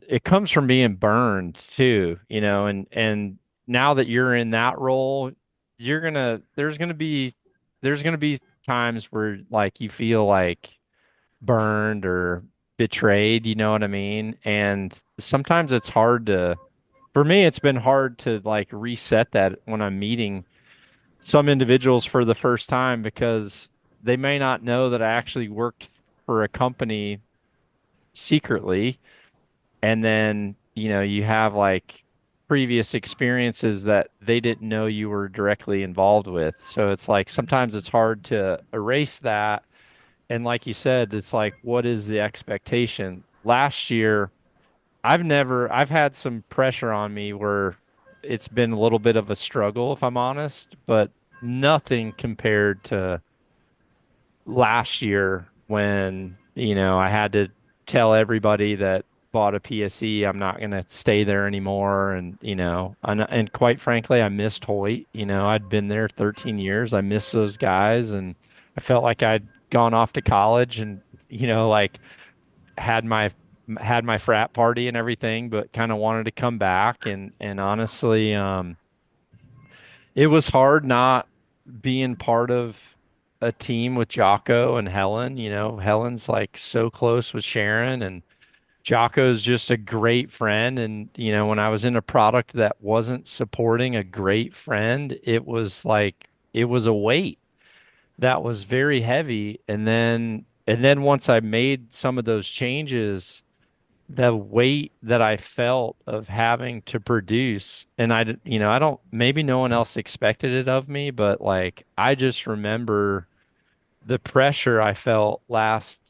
it comes from being burned too, and now that you're in that role, there's gonna be times where like you feel like burned or betrayed, you know what I mean? And sometimes it's hard to for me, it's been hard to like reset that when I'm meeting some individuals for the first time because they may not know that I actually worked for a company secretly. And then, you have like previous experiences that they didn't know you were directly involved with. So it's like sometimes it's hard to erase that. And like you said, it's like, what is the expectation? Last year, I've had some pressure on me where it's been a little bit of a struggle, if I'm honest, but nothing compared to last year when, I had to tell everybody that bought a PSE I'm not going to stay there anymore. And quite frankly, I missed Hoyt. I'd been there 13 years. I missed those guys, and I felt like I'd gone off to college and, like had my had my frat party and everything, but kind of wanted to come back. And honestly, it was hard not being part of a team with Jocko and Helen. Helen's like so close with Sharon, and Jocko's just a great friend. And, when I was in a product that wasn't supporting a great friend, it was a weight that was very heavy. And then once I made some of those changes, the weight that I felt of having to produce, and I don't, maybe no one else expected it of me, but like I just remember the pressure I felt last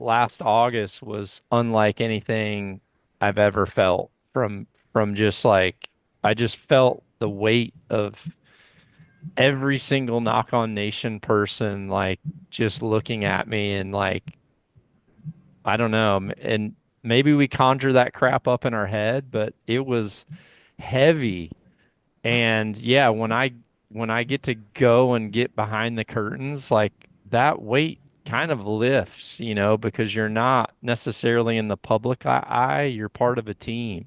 August was unlike anything I've ever felt from just like I just felt the weight of every single Knock On Nation person like just looking at me and like I don't know, and maybe we conjure that crap up in our head, but it was heavy. And yeah, when I get to go and get behind the curtains, like that weight kind of lifts, because you're not necessarily in the public eye, you're part of a team.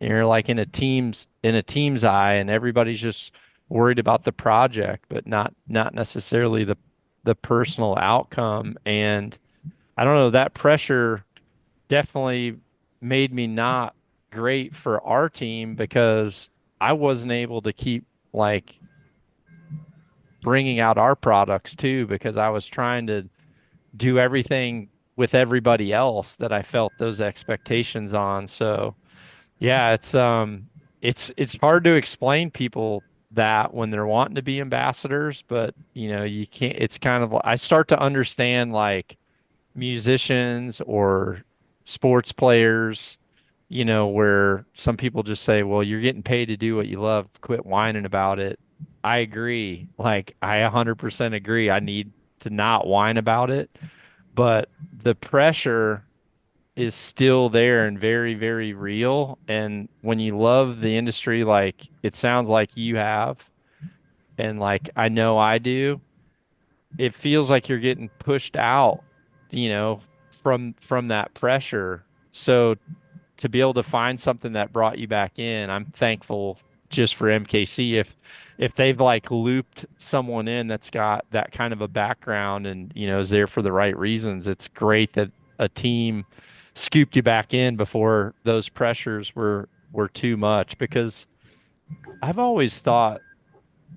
And you're like in a team's eye and everybody's just worried about the project, but not necessarily the personal outcome. And I don't know, that pressure definitely made me not great for our team because I wasn't able to keep like bringing out our products too because I was trying to do everything with everybody else that I felt those expectations on. So, yeah, it's hard to explain people that when they're wanting to be ambassadors, but you can't it's kind of I start to understand like musicians or sports players, where some people just say, well, you're getting paid to do what you love, quit whining about it. I agree. Like, I 100% agree. I need to not whine about it, but the pressure is still there and very, very real. And when you love the industry, like it sounds like you have, and like I know I do, it feels like you're getting pushed out, from that pressure. So to be able to find something that brought you back in, I'm thankful just for MKC. If they've like looped someone in that's got that kind of a background and is there for the right reasons, it's great that a team scooped you back in before those pressures were too much because I've always thought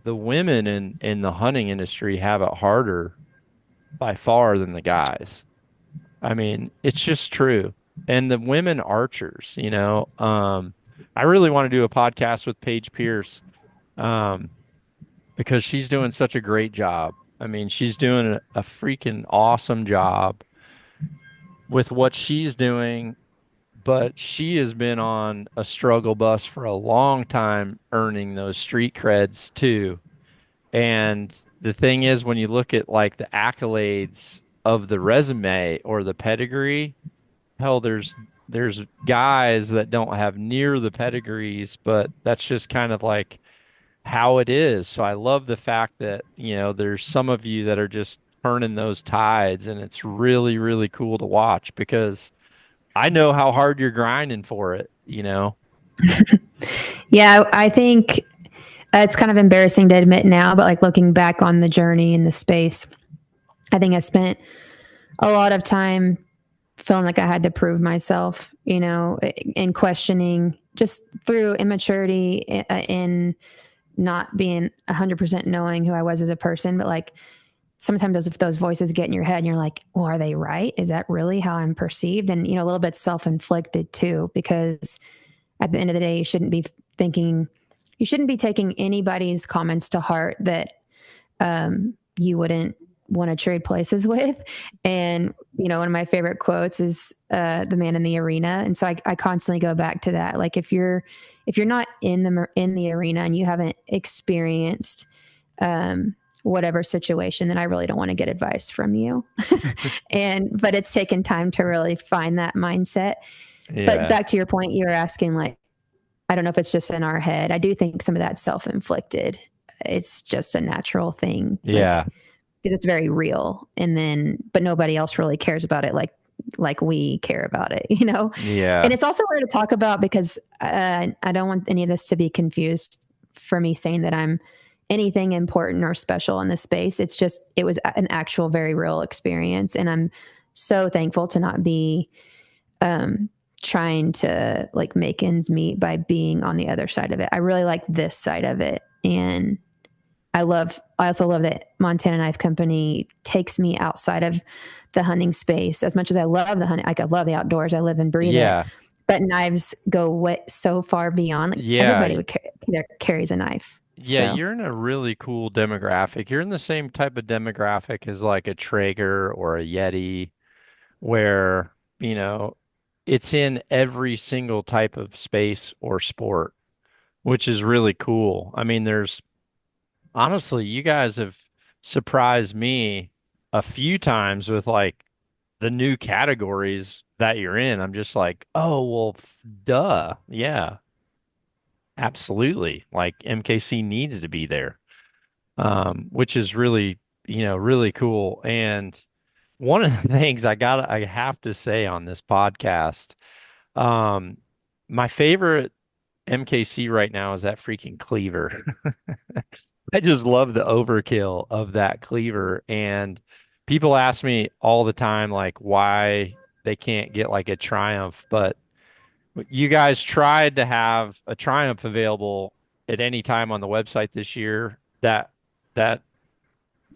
the women in the hunting industry have it harder by far than the guys. I mean, it's just true. And the women archers, I really want to do a podcast with Paige Pierce, um, because she's doing such a great job. I mean, she's doing a freaking awesome job with what she's doing, but she has been on a struggle bus for a long time earning those street creds too. And the thing is, when you look at like the accolades of the resume or the pedigree, hell, there's guys that don't have near the pedigrees, but that's just kind of like how it is. So I love the fact that, there's some of you that are just turning those tides, and it's really, really cool to watch because I know how hard you're grinding for it. Yeah, I think it's kind of embarrassing to admit now, but like looking back on the journey in the space, I think I spent a lot of time feeling like I had to prove myself, and questioning just through immaturity in not being 100% knowing who I was as a person. But like sometimes those voices get in your head and you're like, well, are they right? Is that really how I'm perceived? And, a little bit self-inflicted too, because at the end of the day, you shouldn't be taking anybody's comments to heart that you wouldn't want to trade places with. And, one of my favorite quotes is the man in the arena. And so I constantly go back to that. Like if you're not in the arena and you haven't experienced whatever situation, then I really don't want to get advice from you. But it's taken time to really find that mindset. But Yeah. back to your point, you were asking, like, I don't know if it's just in our head. I do think some of that's self-inflicted. It's just a natural thing, like Yeah. because it's very real. But nobody else really cares about it like we care about it. And Yeah. it's also hard to talk about because I don't want any of this to be confused for me saying that I'm anything important or special in this space. It was an actual, very real experience, and I'm so thankful to not be um, trying to like make ends meet by being on the other side of it. I really like this side of it. And I also love that Montana Knife Company takes me outside of the hunting space. As much as I love the hunting, like I love the outdoors, I live and breathe it. Yeah. But knives go so far beyond. Like Yeah. everybody carries a knife. Yeah, So you're in a really cool demographic. You're in the same type of demographic as like a Traeger or a Yeti, where, you know, it's in every single type of space or sport, which is really cool. I mean, there's honestly, you guys have surprised me a few times with like the new categories that you're in. I'm just like, oh, well, duh. Yeah, absolutely. Like MKC needs to be there, which is really, really cool. And one of the things I have to say on this podcast, um, my favorite MKC right now is that freaking cleaver. I just love the overkill of that cleaver. And people ask me all the time, like, why they can't get like a Triumph. But you guys tried to have a Triumph available at any time on the website this year. That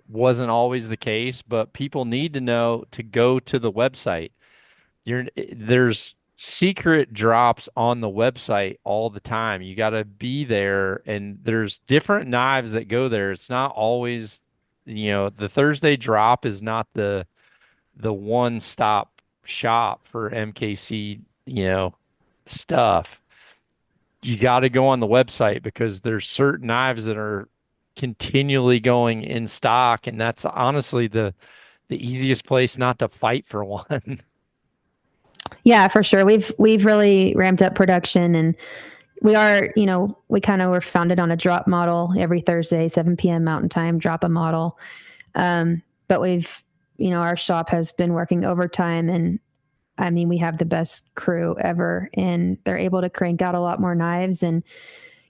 wasn't always the case, but people need to know to go to the website. There's secret drops on the website all the time. You got to be there, and there's different knives that go there. It's not always, the Thursday drop is not the one-stop shop for MKC, stuff. You got to go on the website because there's certain knives that are continually going in stock, and that's honestly the easiest place not to fight for one. yeah, for sure. We've really ramped up production, and we are, we kind of were founded on a drop model every Thursday, 7 p.m. Mountain Time, drop a model. But our shop has been working overtime, and I mean, we have the best crew ever, and they're able to crank out a lot more knives and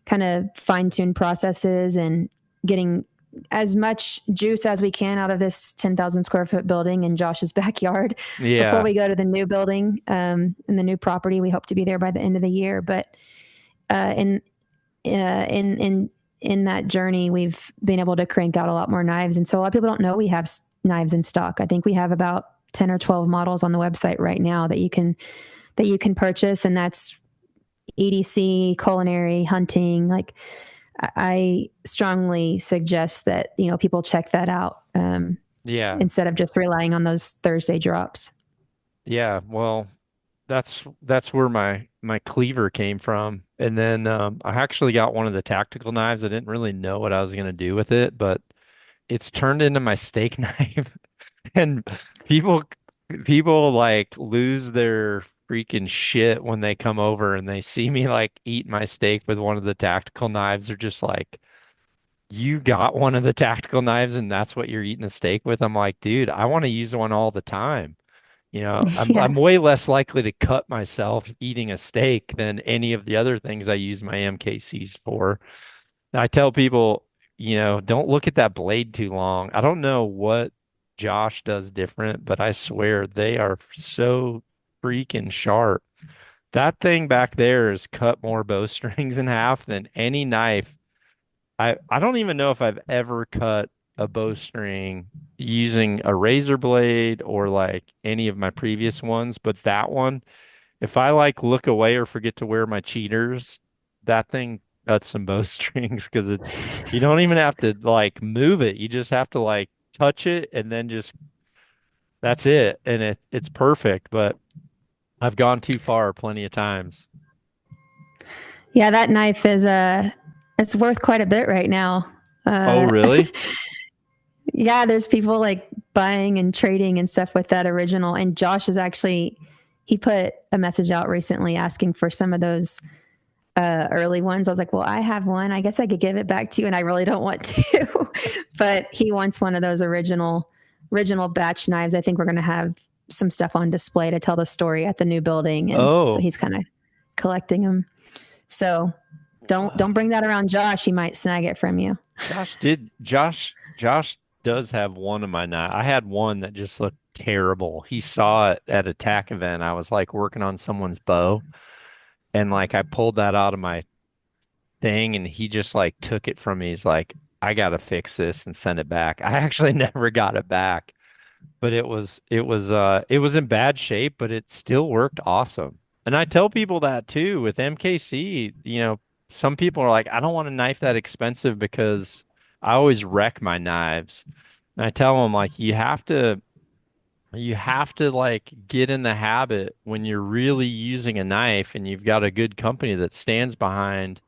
kind of fine tune processes and getting as much juice as we can out of this 10,000 square foot building in Josh's backyard before Yeah. we go to the new building in the new property. We hope to be there by the end of the year. But uh, in in that journey, we've been able to crank out a lot more knives, and so a lot of people don't know we have knives in stock. I think we have about 10 or 12 models on the website right now that you can purchase, and that's EDC, culinary, hunting. Like I strongly suggest that people check that out Yeah. instead of just relying on those Thursday drops. Yeah. Well, that's where my cleaver came from. And then I actually got one of the tactical knives. I didn't really know what I was going to do with it, but it's turned into my steak knife. And people people like lose their freaking shit when they come over and they see me like eat my steak with one of the tactical knives. They're just like, you got one of the tactical knives and that's what you're eating a steak with. I'm like, dude, I want to use one all the time. I'm Yeah. way less likely to cut myself eating a steak than any of the other things I use my MKCs for. I tell people, don't look at that blade too long. I don't know what Josh does different, but I swear they are so freaking sharp. That thing back there has cut more bowstrings in half than any knife. I don't even know if I've ever cut a bowstring using a razor blade or like any of my previous ones, but that one, if I like look away or forget to wear my cheaters, that thing cuts some bowstrings because you don't even have to like move it. You just have to like touch it and then just that's it. And it's perfect, but I've gone too far plenty of times. Yeah, that knife is it's worth quite a bit right now. Oh, Uh, really? yeah, there's people like buying and trading and stuff with that original. And Josh is actually he put a message out recently asking for some of those early ones. I was like, well, I have one. I guess I could give it back to you, and I really don't want to. But he wants one of those original batch knives. I think we're going to have some stuff on display to tell the story at the new building, and so Oh, he's kind of collecting them. So don't bring that around Josh. He might snag it from you. Josh does have one of my knives. I had one that just looked terrible. He saw it at a tack event. I was like working on someone's bow and like I pulled that out of my thing and he just like took it from me. He's like, I gotta fix this and send it back. I actually never got it back. but it was in bad shape, but it still worked awesome. And I tell people that too with MKC, some people are like, I don't want a knife that expensive because I always wreck my knives. And I tell them like you have to like get in the habit when you're really using a knife and you've got a good company that stands behind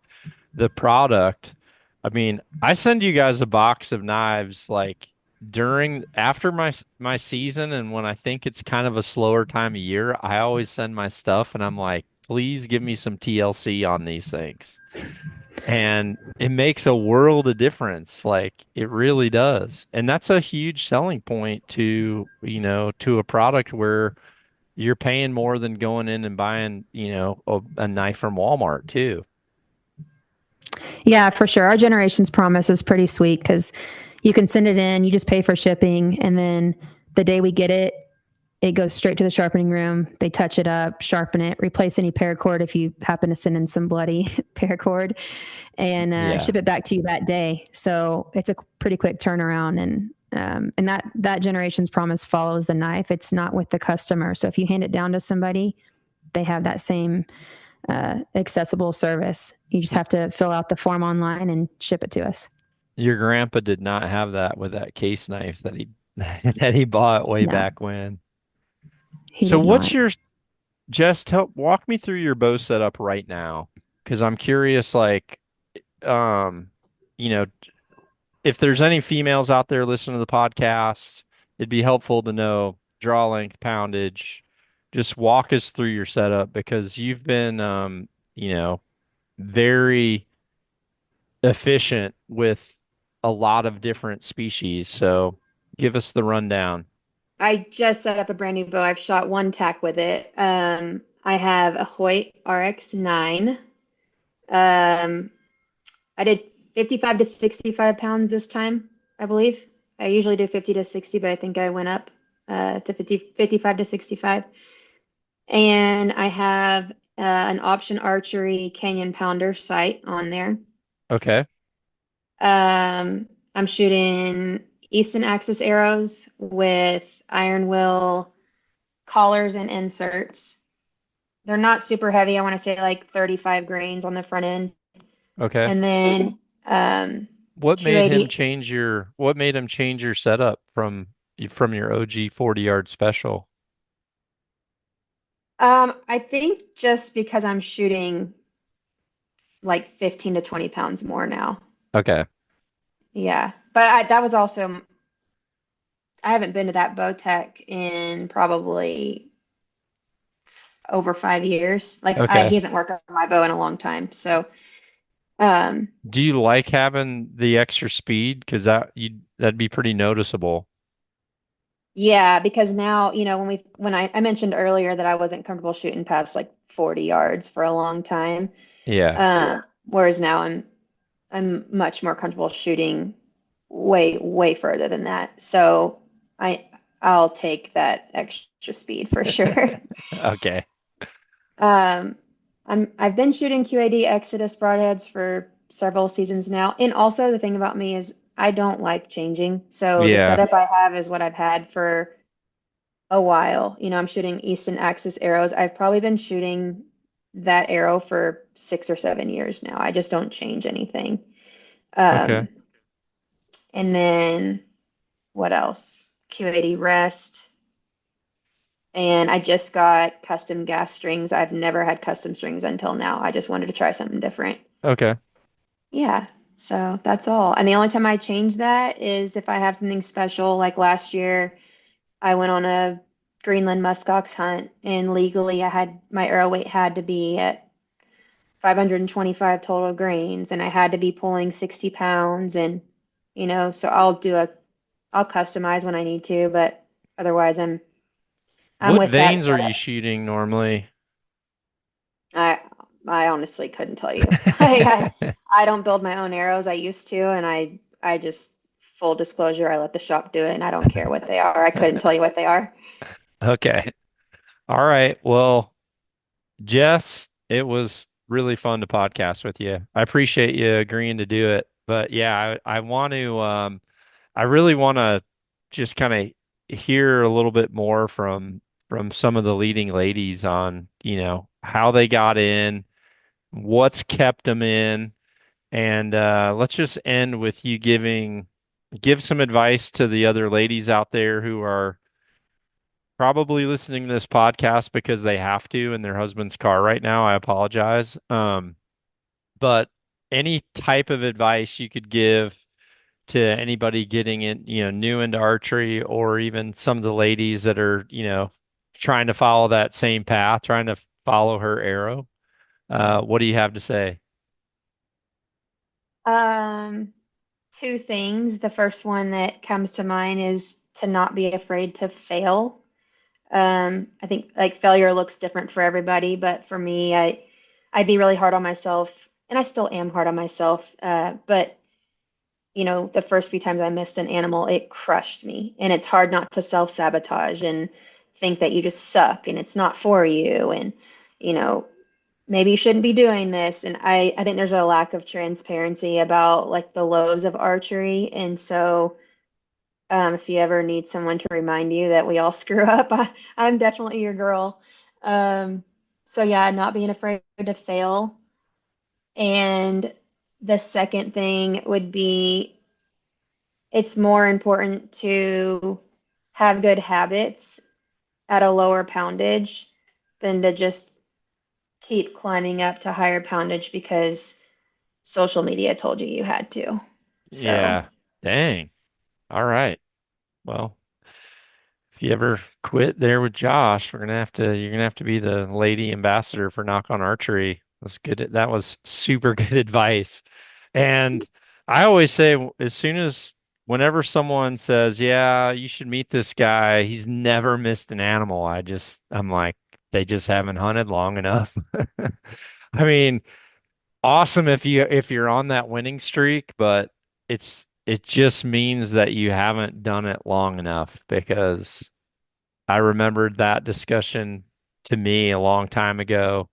the product. I mean, I send you guys a box of knives like during after my season, and when I think it's kind of a slower time of year, I always send my stuff and I'm like, please give me some TLC on these things. And it makes a world of difference. Like it really does. And that's a huge selling point to a product where you're paying more than going in and buying, a knife from Walmart too. Yeah, for sure. Our generation's promise is pretty sweet because you can send it in, you just pay for shipping, and then the day we get it, it goes straight to the sharpening room. They touch it up, sharpen it, replace any paracord if you happen to send in some bloody paracord, and Yeah. ship it back to you that day. So it's a pretty quick turnaround, and that generation's promise follows the knife. It's not with the customer. So if you hand it down to somebody, they have that same accessible service. You just have to fill out the form online and ship it to us. Your grandpa did not have that with that case knife that he that he bought way No, back when. he So did what's not. your just help walk me through your bow setup right now? Because I'm curious, like, um, you know, if there's any females out there listening to the podcast, it'd be helpful to know draw length, poundage. Just walk us through your setup because you've been, very efficient with a lot of different species. So give us the rundown. I just set up a brand new bow. I've shot one tack with it. I have a Hoyt RX9. Um, I did 55 to 65 pounds this time, I believe. I usually do 50 to 60, but I think I went up to 55 to 65. And I have an option archery Canyon Pounder sight on there. Okay. I'm shooting Easton Axis arrows with iron will collars and inserts. They're not super heavy. I want to say like 35 grains on the front end. Okay. And then What made him 280. change your setup from your OG 40 yard special? I think just because I'm shooting like 15 to 20 pounds more now. Okay. Yeah. But that was also, I haven't been to that bow tech in probably over 5 years. Like Okay. he hasn't worked on my bow in a long time. So, um, Do you like having the extra speed? Because that'd be pretty noticeable. yeah, because now, when I mentioned earlier that I wasn't comfortable shooting past like 40 yards for a long time. Yeah. Whereas now I'm much more comfortable shooting way, way further than that. So I'll take that extra speed for sure. Okay. Um, I've been shooting QAD Exodus broadheads for several seasons now. And also the thing about me is I don't like changing. So the Yeah. setup I have is what I've had for a while. I'm shooting Easton Axis arrows. I've probably been shooting that arrow for 6 or 7 years now. I just don't change anything. Okay. Um, and then what else? Q80 rest. And I just got custom gas strings. I've never had custom strings until now. I just wanted to try something different. Okay. Yeah, so that's all. And the only time I change that is if I have something special. Like last year, I went on a Greenland muskox hunt, and legally, I had my arrow weight had to be at 525 total grains, and I had to be pulling 60 pounds. And so I'll customize when I need to, but otherwise, I'm What with that veins are you setup. shooting normally? I I honestly couldn't tell you. I don't build my own arrows. I used to, and I just full disclosure, I let the shop do it, and I don't care what they are. I couldn't tell you what they are. Okay. All right. Well, Jess, it was really fun to podcast with you. I appreciate you agreeing to do it. But yeah, I really want to just kind of hear a little bit more from some of the leading ladies on, how they got in, what's kept them in, and let's just end with you give some advice to the other ladies out there who are probably listening to this podcast because they have to in their husband's car right now. I apologize. But any type of advice you could give to anybody getting in, new into archery, or even some of the ladies that are, trying to follow that same path, trying to follow her arrow. What do you have to say? Um, Two things. The first one that comes to mind is to not be afraid to fail. I think like failure looks different for everybody, but for me, I'd be really hard on myself, and I still am hard on myself. But the first few times I missed an animal, it crushed me, and it's hard not to self-sabotage and think that you just suck and it's not for you, and you know maybe you shouldn't be doing this. And I think there's a lack of transparency about like the lows of archery, and so if you ever need someone to remind you that we all screw up, I'm definitely your girl. Um, so yeah, not being afraid to fail. And the second thing would be it's more important to have good habits at a lower poundage than to just keep climbing up to higher poundage because social media told you you had to. So, Yeah. Dang. All right. Well, if you ever quit there with Josh, you're gonna have to be the lady ambassador for Knock on Archery. That's good. That was super good advice. And I always say, whenever someone says, "Yeah, you should meet this guy," he's never missed an animal. I'm like, they just haven't hunted long enough. I mean, awesome if you're on that winning streak, but it just means that you haven't done it long enough, because I remembered that discussion to me a long time ago.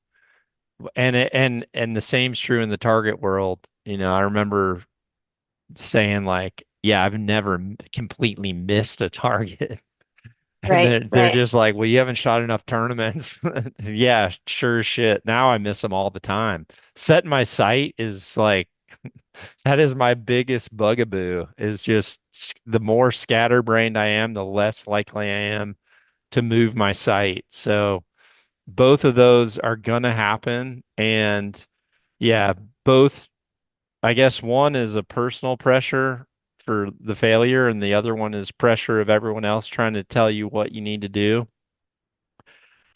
And the same's true in the target world. I remember saying like, yeah, I've never completely missed a target. And right, they're right. just like, well, you haven't shot enough tournaments. Yeah, sure as shit. Now I miss them all the time. Setting my sight is like, that is my biggest bugaboo, is just the more scatterbrained I am, the less likely I am to move my sight. So both of those are gonna happen. And yeah, both, I guess one is a personal pressure for the failure, and the other one is pressure of everyone else trying to tell you what you need to do.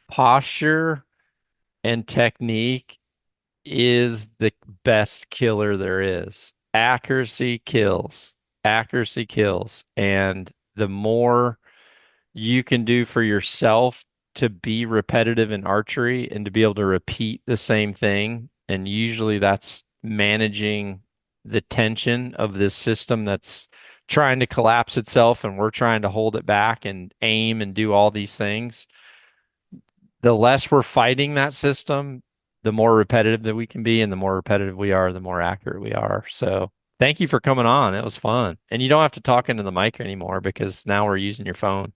Posture and technique is the best killer there is. Accuracy kills. Accuracy kills. And the more you can do for yourself to be repetitive in archery and to be able to repeat the same thing, and usually that's managing the tension of this system that's trying to collapse itself, and we're trying to hold it back and aim and do all these things. The less we're fighting that system, the more repetitive that we can be, and the more repetitive we are, the more accurate we are. So thank you for coming on. It was fun. And you don't have to talk into the mic anymore because now we're using your phone.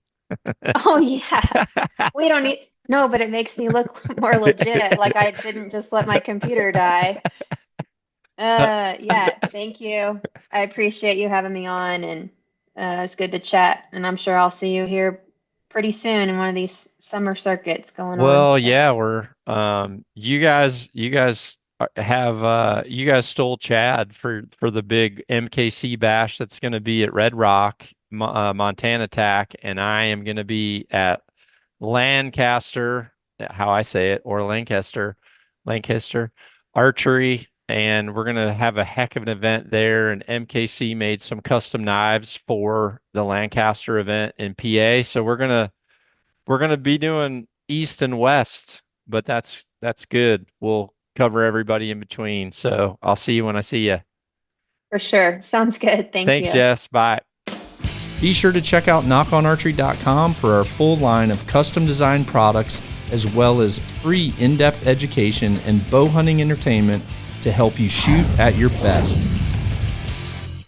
Oh yeah. We don't need no, but it makes me look more legit, like I didn't just let my computer die. Yeah, thank you. I appreciate you having me on, and it's good to chat. And I'm sure I'll see you here pretty soon in one of these summer circuits going on. Well, So yeah, we're you guys stole Chad for the big MKC bash that's going to be at Red Rock, Montana Tack, and I am going to be at Lancaster, how I say it, or Lancaster Archery, and we're going to have a heck of an event there. And MKC made some custom knives for the Lancaster event in PA, so we're gonna be doing east and west, but that's good. We'll cover everybody in between. So I'll see you when I see you. for sure. Sounds good. Thank Thanks, you. Jess. Bye. Be sure to check out knockonarchery.com for our full line of custom designed products, as well as free in-depth education and bow hunting entertainment to help you shoot at your best.